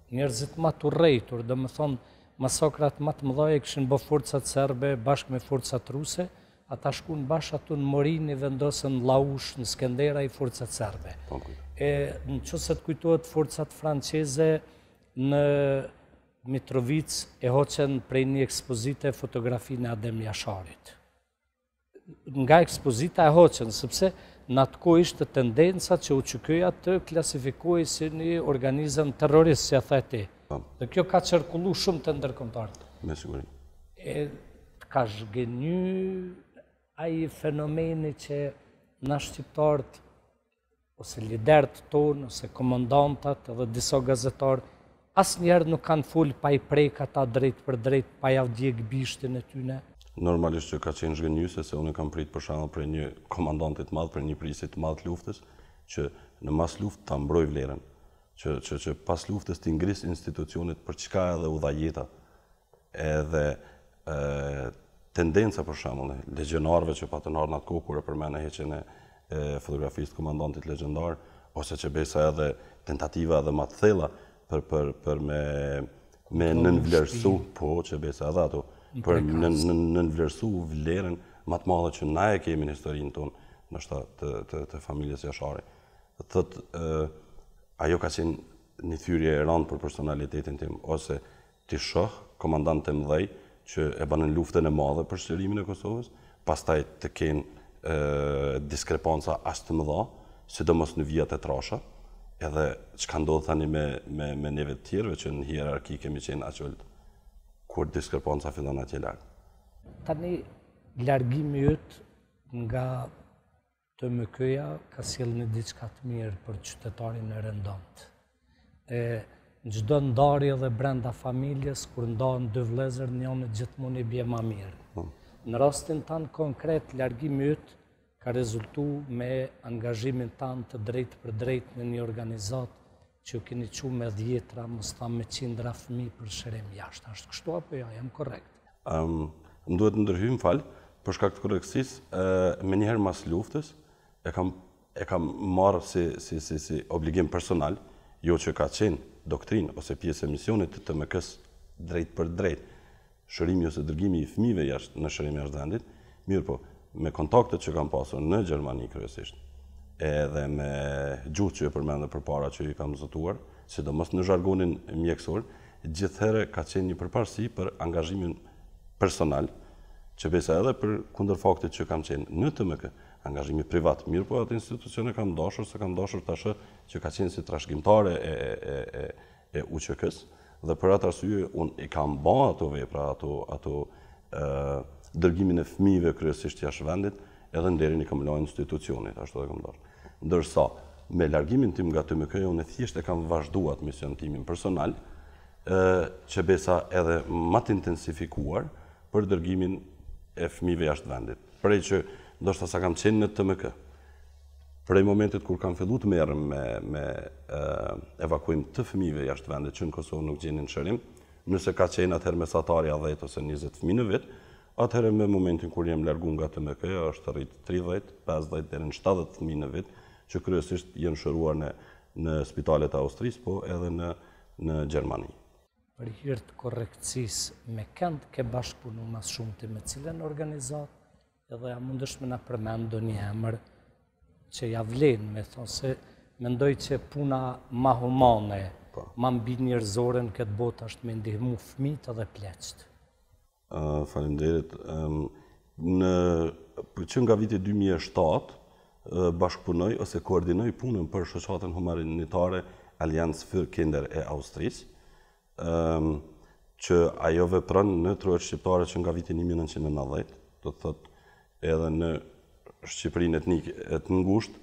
Njerëzit ma të rrejtur, dhe më thonë, masakrat ma të mëdhaje këshin bë forcat serbe bashkë me forcat ruse, ata shkun bashkë atu në Morin i vendosën Laush, në Skendera i forcat serbe. Në qëse të kujtohet forcat franceze në Mitrovic e hoqen prej një ekspozite fotografi në Adem Jasharit. Nga ekspozita e hoqen, sepse në atë kohë ishte tendenca që UÇK-ja të klasifikojë si një organizëm terrorist, si a theti. Dhe kjo ka qarkullu shumë të ndërkombëtarët. Me siguri. Të ka zhgënjy ai fenomeni që na shqiptarët, ose liderët tonë, ose komandantat, edhe disa gazetarë, asnjëherë nuk kanë fol pa i prek ata drejt për drejt, pa ja djeg bishtin e tyne. Normalisht që ka qenë zhgënjyse, se unë kam prit për shembull për një komandantit madh, për një prisit të madh të luftës, që në mas luftë ta mbroj vlerën, që pas luftës të ngris institucionet për çka edhe u dha jeta. Edhe tendenca për shembull e legionarëve që patën ardhur në atë kohë kur e përmend heqjen e fotografisë të komandantit legjendar, ose që besa edhe tentativa edhe më të thella për me nënvlerësu, po që besa edhe ato, për nënvlerësu vlerën më të madhe që na e kemi në historinë tonë, ndoshta të familjes Jashari. Thotë, ajo ka qenë një thyrje e rëndë për personalitetin tim, ose ti shoh komandant të mëdhej që e banën luftën e madhe për shtërimin e Kosovës, pastaj të kenë diskrepanca as të mëdha, sidomos në vijat e trasha, edhe çka ndodh tani me neve të tjerëve që në hierarki kemi qenë aqëlt, kur diskrepanca fillon atje larg. Tani largimi yt nga TMK-ja ka sjellë diçka të mirë për qytetarin e rëndant. Në çdo ndarje dhe brenda familjes, kur ndahen dy vëllezër, njëri gjithmonë i bie më mirë. Në rastin tanë konkret, largimi yt ka rezultu me angazhimin tanë të drejt për drejt në një organizat që keni qu me 10, mos thamë me 100 fëmijë për shërim jashtë. Ashtë kështu apo ja, jam korrekt? Më duhet ndërhyj, falë, për shkak të korrektësisë, me njëherë mas luftës, e kam marrë si obligim personal, jo që ka qenë doktrinë ose pjesë e misionit të TMK-s drejt për drejt, shërimi ose dërgimi i fëmijëve jashtë në shërim jashtë vendit, mirë po, me kontaktet që kam pasur në Gjermani kryesisht, edhe me gjuhë që e përmendë përpara që i kam zotuar, sidomos në zhargonin mjekësor, gjithherë ka qenë një përparësi për angazhimin personal, që besa edhe për kundër faktit që kam qenë në TMK, angazhimi privat, mirë po atë institucione kam dashur, se kam dashur tashë që ka qenë si trashëgimtare e UÇK-s, dhe për atë arsye unë i kam ba ato vepra, ato dërgimin e fëmijëve kryesisht jashtë vendit, edhe nderin i kam lënë institucionit, ashtu e kam dashur. Ndërsa, me largimin tim nga TMK-ja, unë thjesht e kam vazhduar mision timin personal, që besa edhe më të intensifikuar për dërgimin e fëmijëve jashtë vendit. Prej që ndoshta sa kam qenë në TMK, prej momentit kur kam filluar të merrem me evakuim të fëmijëve jashtë vendit që në Kosovë nuk gjenin shërim, nëse ka qenë atëherë mesatarja 10 ose 20 fëmijë në vit, atëherë me momentin kur jem largu nga TMK-ja është rrit 30, 50 deri në 70 fëmijë në vit, që kryesisht janë shëruar në spitalet e Austrisë, po edhe në Gjermani. Për hir të korrektësisë, me kënd ke bashkëpunu mas shumti me cilën organizat, edhe ja mundesh me na përmend ndonjë emër që ja vlen, me thonë se mendoj që puna ma humane, ma mbi njerëzore në këtë botë është me ndihmu fëmijët edhe pleqt. Faleminderit. Që nga viti 2007 bashkëpunoj ose koordinoj punën për shoqatën humanitare Alliancë für Kinder e Austrisë, që ajo vepron në truhet shqiptare që nga viti 1990, do të thotë edhe në Shqipërinë etnike të ngushtë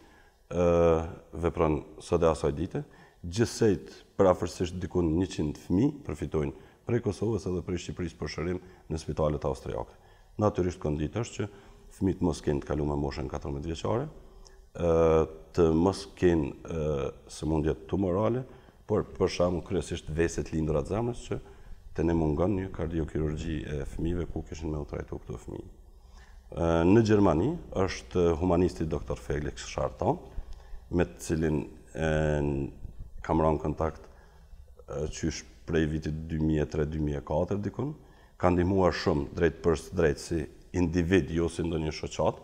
vepron sot e asaj dite. Gjithsejt parafërsisht dikun 100 fëmijë përfitojnë prej Kosovës edhe prej Shqipërisë për shërim në spitalet austriake. Natyrisht kondita është që fëmijët mos kenë të kaluar moshën 14 vjeçare, të mos kenë sëmundje tumorale, por për shembull kryesisht veset lindura të zemrës që të ne mungon një kardiokirurgji e fëmijëve ku kishin me u trajtu këto fëmijë. Në Gjermani është humanisti dr. Felix Scharton, me të cilin kam rënë kontakt qysh prej vitit 2003-2004 dikun. Ka ndihmuar shumë drejt për drejt si individ, jo si ndonjë shoqat,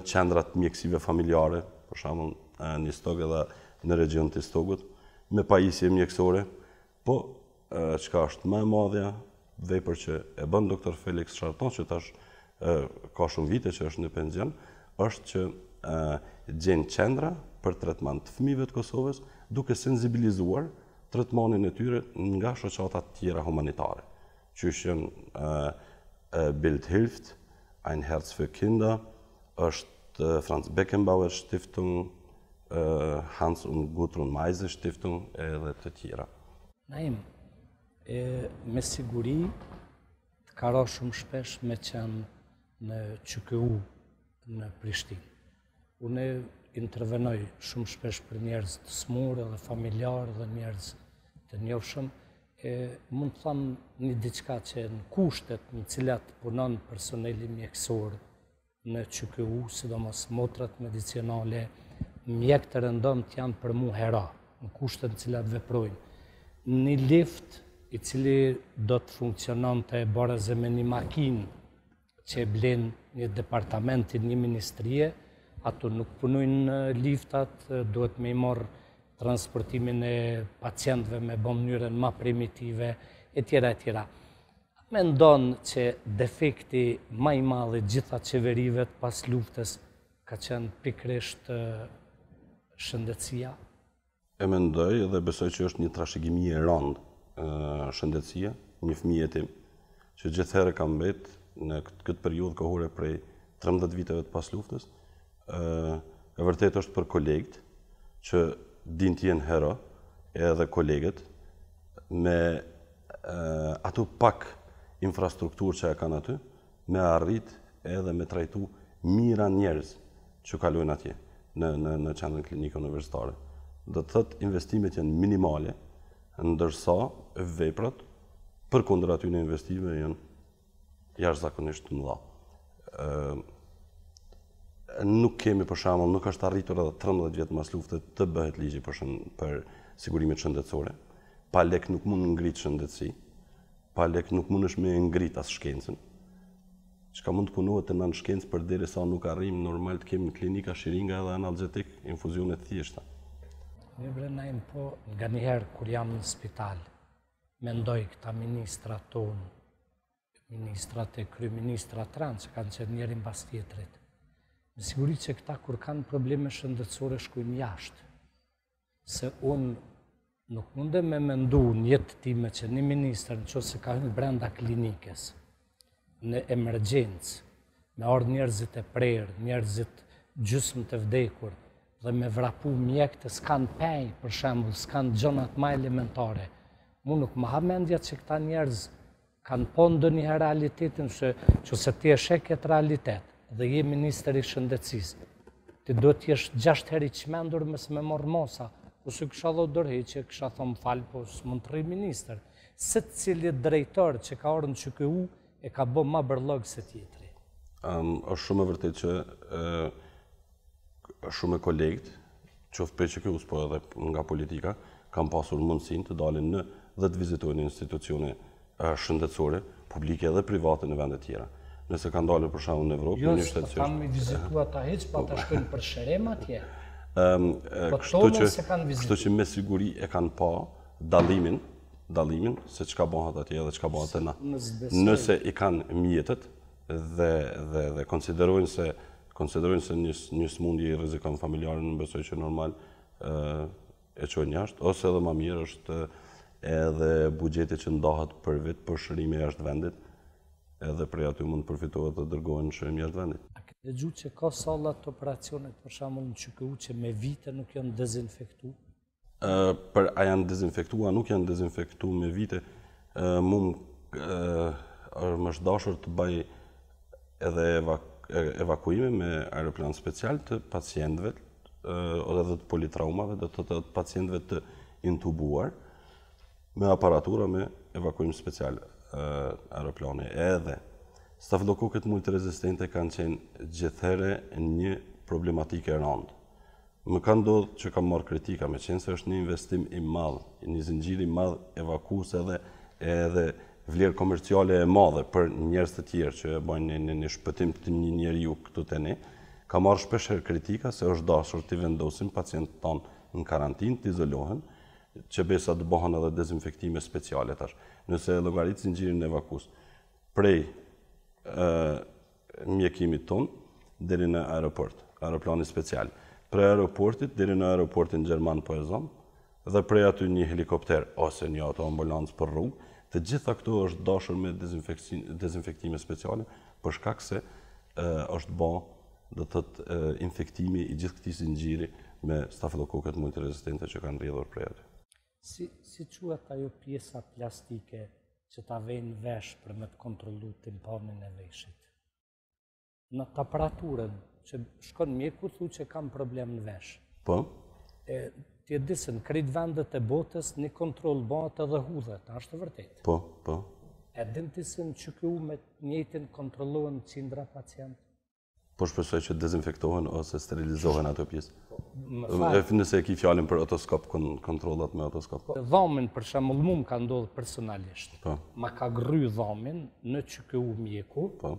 qendrat mjekësive familjare, për shembull në Istog edhe në region të Istogut, me pajisje mjekësore, po çka është më e madhja, vepër që e bën dr. Felix Scharton, që tash ka shumë vite që është në pension, është që gjen qendra për tretman të fëmijëve të Kosovës, duke sensibilizuar tretmanin e tyre nga shoqatat tjera humanitare. Qysh janë Bildhilft, Ein Herz für Kinder, është Franz Beckenbauer Stiftung, Hans und Gudrun Meise Stiftung edhe të tjera. Naim, me siguri të karo shumë shpesh me qenë në QKU në Prishtinë. Unë intervenoj shumë shpesh për njerëz të smurë dhe familjarë dhe njerëz të njohshëm. Mund të thamë një diçka që në kushtet në cilat punon personeli mjekësor në QKU, sidomos motrat medicinale, mjek të rëndomt janë për mu hera, në kushtet në cilat veprojnë. Një lift i cili do të funksiononte baraze me një makinë që e blen një departamentin, një ministrie, ato nuk punojnë liftat, duhet me i morë transportimin e pacientëve me bën mënyrën ma primitive, e tjera e tjera. Me ndonë që defekti ma i madhe gjitha qeverive pas luftës ka qenë pikrisht shëndetësia? E mendoj dhe besoj që është një trashëgimi e rëndë shëndetësia, një fëmijë tim, që gjithherë ka mbet në këtë periudhë kohore prej 13 viteve të pas luftës, e vërtet është për kolegët që din të jenë hero, edhe kolegët me ato pak infrastrukturë që e kanë aty, me arrit edhe me trajtu mira njerëz që kalojnë atje në qendrën klinike universitare. Do të thotë investimet janë minimale, ndërsa veprat përkundër atyre investimeve janë jashtëzakonisht të mëdha. Nuk kemi për shembull, nuk është arritur edhe 13 vjet mas luftës të bëhet ligji për sigurimet shëndetësore. Pa lek nuk mund ngrit shëndetësi, pa lek nuk mundesh me ngrit as shkencën. Çka mund të punohet të nën shkencë përderisa nuk arrim normal të kemi në klinika shiringa edhe analgjetik, infuzione të thjeshta. Një Naim, po nga njëherë kur jam në spital, mendoj këta ministrat tonë, ministrat e kryeministrat ranë që kanë qenë njëri mbas tjetrit. Me siguri që këta kur kanë probleme shëndetësore shkojnë jashtë. Se unë nuk mundem me mendu në jetë time që një minister në qoftë se ka hyrë brenda klinikës, në emergjencë, me ardhur njerëzit e prerë, njerëzit gjysmë të vdekur, dhe me vrapu mjek të s'kan pej, për shembull, s'kan gjonat ma elementare. Mu nuk më ha mendja që këta njerëz kanë po ndonjëherë realitetin që se ti e sheh këtë realitet dhe je minister i shëndetësisë. Ti do t'jesh 6 herë i çmendur me s'me morr mosa, ose kisha dhënë dorëheqje, kisha thonë fal, po s'mund të rri minister. Secili drejtor që ka ardhur në QKU e ka bë më bërllog se tjetri. Është shumë e vërtetë që shumë e kolegët, qoftë prej QKU-s po edhe nga politika, kanë pasur mundësinë të dalin në dhe të vizitojnë institucione shëndetësore, publike edhe private në vende tjera. Nëse kanë dalë për shembull në Evropë, në një shtet që kanë vizituar ata hiç, pa ta shkojnë për sherem atje. Kështu që me siguri e kanë pa dallimin se çka bëhet atje dhe çka bëhet na. Nëse i kanë mjetet dhe konsiderojnë se një smundje i rrezikon familjarën, besoj që normal e çojnë jashtë, ose edhe më mirë është edhe buxheti që ndahet për vit për shërime jashtë vendit, edhe prej aty mund të përfitohet dhe dërgohen në shërim jashtë vendit. A ke dëgjuar që ka salla të operacionit për shembull në QKU që me vite nuk janë dezinfektuar? A janë dezinfektuar, nuk janë dezinfektuar me vite. Më është dashur të bëj edhe evakuime me aeroplan special të pacientëve edhe të politraumave, dhe të pacientëve të intubuar me aparatura me evakuim special aeroplani edhe stafilokokët multiresistente kanë qenë gjithhere një problematike e rëndë. Më ka ndodhur që kam marrë kritika me qenë se është një investim i madh, një zinxhir i madh evakues edhe vlerë komerciale e madhe për njerëz të tjerë që bojnë një shpëtim të një njeriu këtu te ne. Ka marrë shpeshherë kritika se është dashur të vendosim pacientët tonë në karantinë, të izolohen, që besa të bëhen edhe dezinfektime speciale tash. Nëse llogarit zinxhirin evakues prej mjekimit ton deri në aeroport, aeroplani special. Prej aeroportit deri në aeroportin gjerman po e zon, dhe prej aty një helikopter ose një autoambulancë për rrugë, të gjitha këto është dashur me dezinfektime speciale për shkak se është bë do të thotë infektimi i gjithë këtij zinxhiri me stafilokokët multiresistente që kanë rrjedhur prej aty. Si quhet ajo pjesa plastike që ta vejnë vesh për me të kontrollu timpanin e veshit? Në temperaturën që shkon mjeku thu që kam problem në vesh. Po? Ti e di se në krejt vendet e botës një kontroll bëhet edhe hudhet, a është vërtet? Po, po. E din ti se në QKU me njëjtin kontrollohen qindra pacient? Po shpresoj që dezinfektohen ose sterilizohen ato pjesë. Më Nëse e ki fjalën për otoskop, kontrollat me otoskop. Dhamin për shembull mu më ka ndodhur personalisht. Po. Ma ka gry dhamin në QKU mjeku. Po.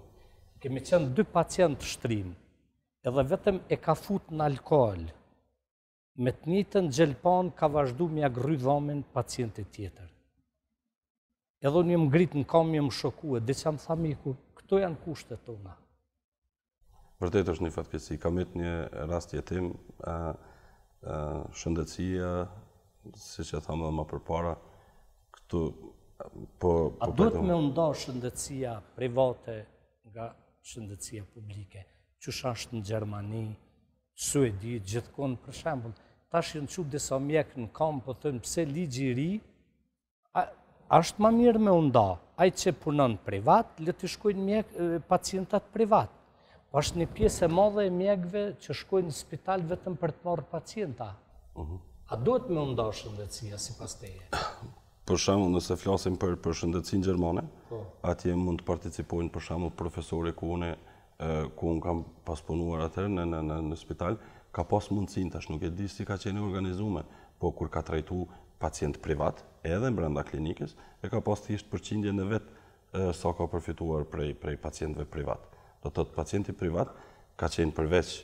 Kemi qenë 2 pacient shtrim, edhe vetëm e ka fut në alkohol. Me të njëjtën gjelpan ka vazhdu m'ja gry dhamin pacientit tjetër. Edhe unë jem ngrit në kam, jem shokue, dhe që më tha miku, këto janë kushtet tona. Vërtet është një fatkeqësi. Kam jetë një rast jetim, shëndetësia, si që thamë dhe më përpara, këtu A duhet me nda shëndetësia private nga shëndetësia publike, që është në Gjermani, Suedi, gjithkohën për shembull. Tash janë çu disa mjek në kam, po thënë pse ligji i ri, është më mirë me nda. Ai që punon privat, le të shkojnë pacientat privat. Po është një pjesë e madhe e mjekëve që shkojnë në spital vetëm për të marrë pacienta. A duhet me nda shëndetësia sipas teje? Për shembull, nëse flasim për shëndetësinë gjermane, atje mund të participojnë për shembull profesorë ku unë kam pas punuar atëherë në spital, ka pas mundësinë, tash nuk e di si ka qenë organizuar, po kur ka trajtu pacient privat, edhe brenda klinikës, e ka pas thjesht përqindjen e vet sa ka përfituar prej pacientëve privat. Do të thotë pacienti privat ka qenë përveç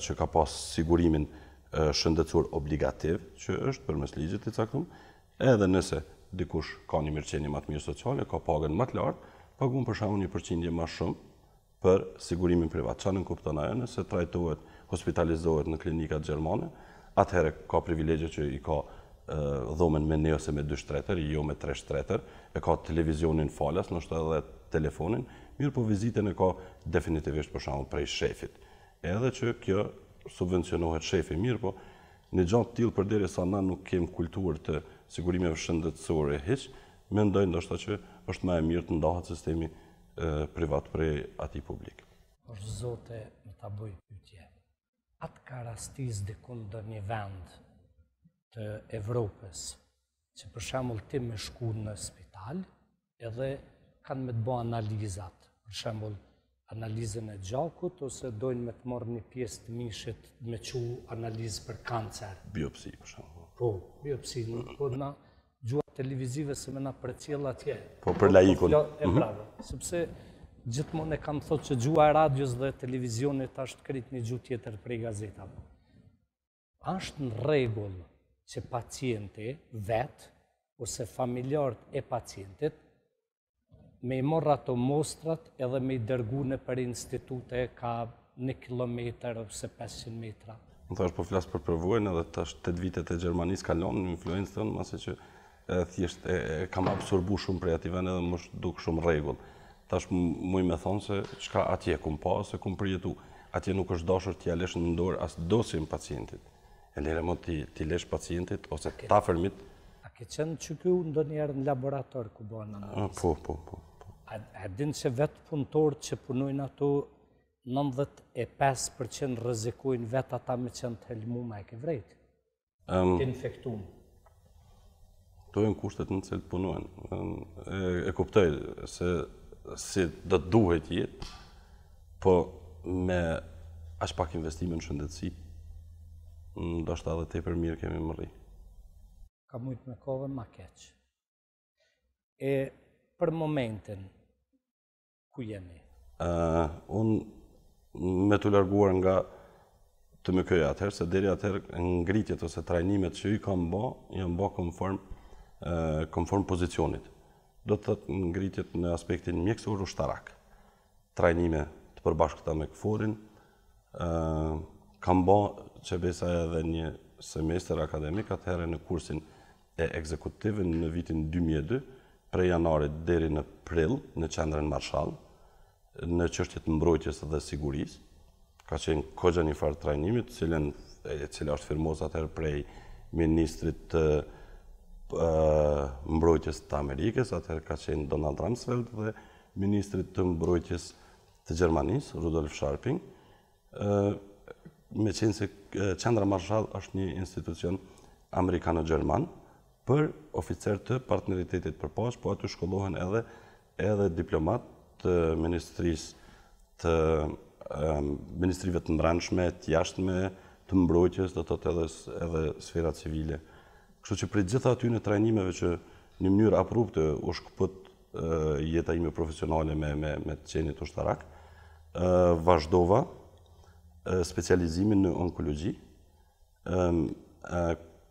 që ka pas sigurimin shëndetësor obligativ, që është përmes ligjit të caktuar, edhe nëse dikush ka një mirëqenie më të mirë sociale, ka pagën më të lartë, pagun për shembull një përqindje më shumë për sigurimin privat. Çfarë kupton ajo? Nëse trajtohet, hospitalizohet në klinikat gjermane, atëherë ka privilegje që i ka dhomen me 1 ose me 2 shtretër, jo me 3 shtretër, e ka televizionin falas, ndoshta edhe telefonin, mirë po vizitën e ka definitivisht për shembull prej shefit. Edhe që kjo subvencionohet shefi, mirë po në gjatë tillë përderisa na nuk kem kulturë të sigurimeve shëndetësore hiç, mendoj ndoshta që është më e mirë të ndahet sistemi privat prej atij publik. Por zote, më ta bëj pyetje. Atë ka rastis diku në një vend të Evropës, që për shembull ti me shku në spital, edhe kanë me të bë analizat. Për shembull, analizën e gjakut, ose dojnë me të marrë një pjesë të mishit me qu analizë për kancer. Biopsi, për shembull. Po, biopsi, po na gjua televizive se me na përcjell atje. Po për laikun. E bravo, sepse gjithmonë e kam thotë që gjua e radios dhe televizionit është krejt një gjuhë tjetër prej gazetave. Është në rregull që pacienti vet ose familjarët e pacientit me i morë ato mostrat edhe me i dërgu në për institute ka 1 kilometër ose 500 metra. Më thash po flas për përvojën edhe tash 8 vitet e Gjermanisë kalon në influencën tonë, mase që thjesht e kam absorbu shumë prej atij vendi dhe më duk shumë rregull. Tash muj me thonë se çka atje kum pa ose kum përjetu. Atje nuk është dashur t'ia lësh në dorë as dosjen pacientit. E lere mo t'i lesh pacientit ose t'afërmit. A ke qenë që kjo ndonjëherë në laborator ku bëhen analizë? Po. A din që vetë punëtorët që punojnë ato 95% rrezikojnë vetë ata me qenë të helmuar, e ke vrejt? Të infektuar. Këto janë kushtet në cilët punojnë. E kuptoj se si do të duhet jetë, po me aq pak investime në shëndetësi, ndoshta edhe tepër mirë kemi më rri. Ka mujtë me kohë ma keq. E për momentin, ku jeni? Unë me të larguar nga të më këja atëherë, se deri atëherë ngritjet ose trajnimet që i kam bë, janë bë konform pozicionit. Do të thëtë ngritjet në aspektin mjekësor ushtarak. Trajnime të përbashkëta me KFOR-in, kam bë që besa edhe një semester akademik atëherë në kursin e ekzekutivën në vitin 2002, prej janarit deri në prill në qendrën Marshall, në çështjet mbrojtjes dhe sigurisë. Ka qenë kogja një farë trajnimit, cila është firmos atëherë prej ministrit të mbrojtjes të Amerikës, atëherë ka qenë Donald Rumsfeld dhe ministrit të mbrojtjes të Gjermanisë, Rudolf Scharping. Me qenë se qendra Marshall është një institucion amerikano-gjerman për oficer të partneritetit për paqë, po aty shkollohen edhe diplomat të ministrive të mbrëmshme, të jashtme, të mbrojtjes, do të thotë edhe sfera civile. Kështu që prej gjitha aty në trajnimeve që në mënyrë abrupte u shkëput jeta ime profesionale me të qenit ushtarak, vazhdova specializimin në onkologji,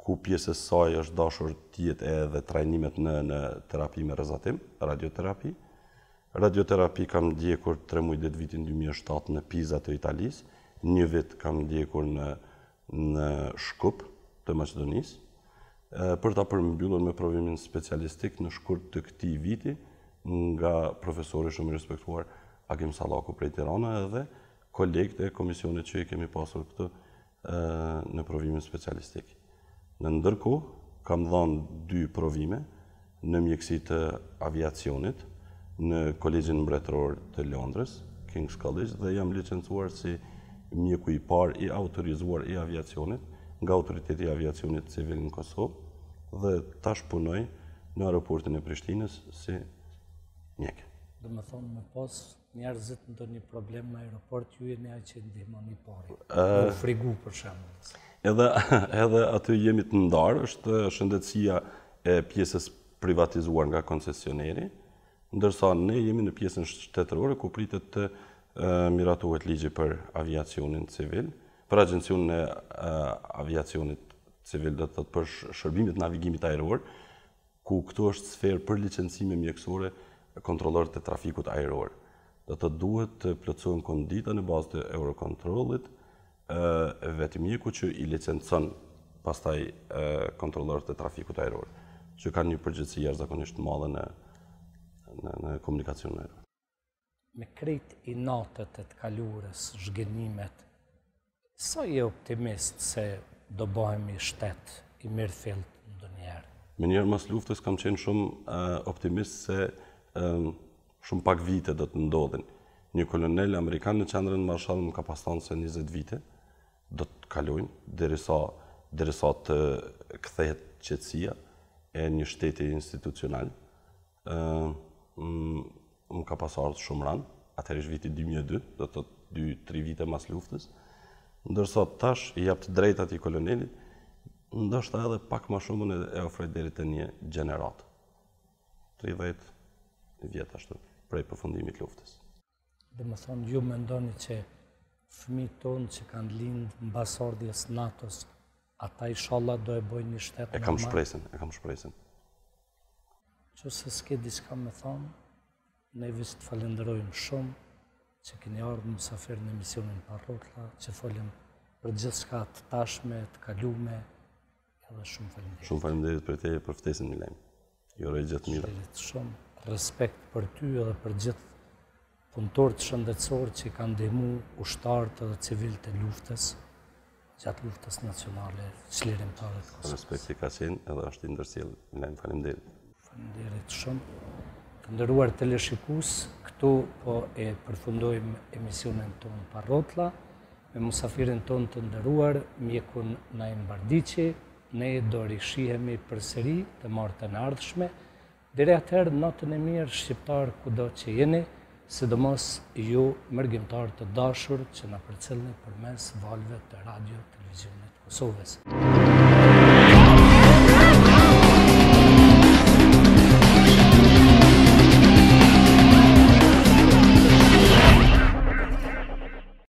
ku pjesës saj është dashur të jetë edhe trajnimet në terapi me rrezatim, radioterapi. Radioterapi kam ndjekur 3 muaj ditë vitin 2007 në Pisa të Italisë, 1 vit kam ndjekur në Shkup të Maqedonisë, për ta përmbyllur me provimin specialistik në shkurt të këtij viti nga profesori shumë i respektuar Akim Sallaku prej Tirana edhe kolegët e komisionit që i kemi pasur këtu në provimin specialistik. Në ndërkohë kam dhënë 2 provime në mjeksi të aviacionit në Kolegjin Mbretëror të Londrës, King's College, dhe jam licencuar si mjeku i parë i autorizuar i aviacionit nga Autoriteti i Aviacionit Civil në Kosovë dhe tash punoj në aeroportin e Prishtinës si mjek. Dhe me thonë me pas njerëzit ndonjë problem në aeroport, ju jeni ai që ndihmoni pari. U frigu për shembull. Edhe aty jemi të ndarë, është shëndetësia e pjesës privatizuar nga koncesioneri, ndërsa ne jemi në pjesën shtetërore ku pritet të miratohet ligji për aviacionin civil, për agjencion e aviacionit civil, do të thotë për shërbimet navigimit ajror, ku këtu është sferë për licencime mjekësore kontrollorët e trafikut ajror. Do të duhet të plotësohen kondita në bazë të Eurocontrollit, vetë mjeku që i licencon pastaj kontrollorët e trafikut ajror, që kanë një përgjegjësi jashtëzakonisht të madhe në komunikacion ajror. Me krejt i natët e të kalurës, zhgënjimet, sa je optimist se do bëhemi shtet i mirë fillt ndonjëherë? Me njerë mas luftës kam qenë shumë optimist se shumë pak vite do të ndodhin. Një kolonel amerikan në qendrën Marshall më ka pastanë se 20 vite do të kalojnë, derisa të kthehet qetësia e një shteti institucional. Më ka pasardhë shumë ranë, atëherë është viti 2002, do të 2-3 vite mas luftës, ndërsa tash i jap të drejtë atij kolonelit, ndoshta edhe pak më shumën e ofroj deri te një gjenerat. 30 vjet ashtu, prej përfundimit luftës. Dhe më thonë, ju mendoni që fëmijët tonë që kanë lindë mbas ardhjes NATO-s, ata inshallah do e bëjnë një shtet normal? E kam shpresën. Qëse s'ke diçka me thonë, ne vështë të falenderojmë shumë që keni ardhur mysafir në emisionin pa Rrotlla, që folim për gjithçka të tashme, të kalume, edhe shumë faleminderit. Shumë faleminderit për te për ftesën Naim. Ju uroj gjithë mirë. Shumë respekt për ty edhe për gjithë punëtorët shëndetësor që kanë ndihmu ushtarët edhe civilët e luftës, gjatë luftës nacionale, çlirimtare të Kosovës. Respekti ka qenë edhe është i ndërsjellë. Naim, faleminderit. Faleminderit shumë. Të nderuar teleshikues, këtu po e përfundojmë emisionin tonë pa Rrotlla me musafirin tonë të nderuar, mjekun Naim Bardiçi, ne do rishihemi përsëri të martën e ardhshme. Deri atëherë, natën e mirë shqiptar kudo që jeni, sidomos ju mërgjimtar të dashur që na përcjellni përmes valve të radio televizionit Kosovës.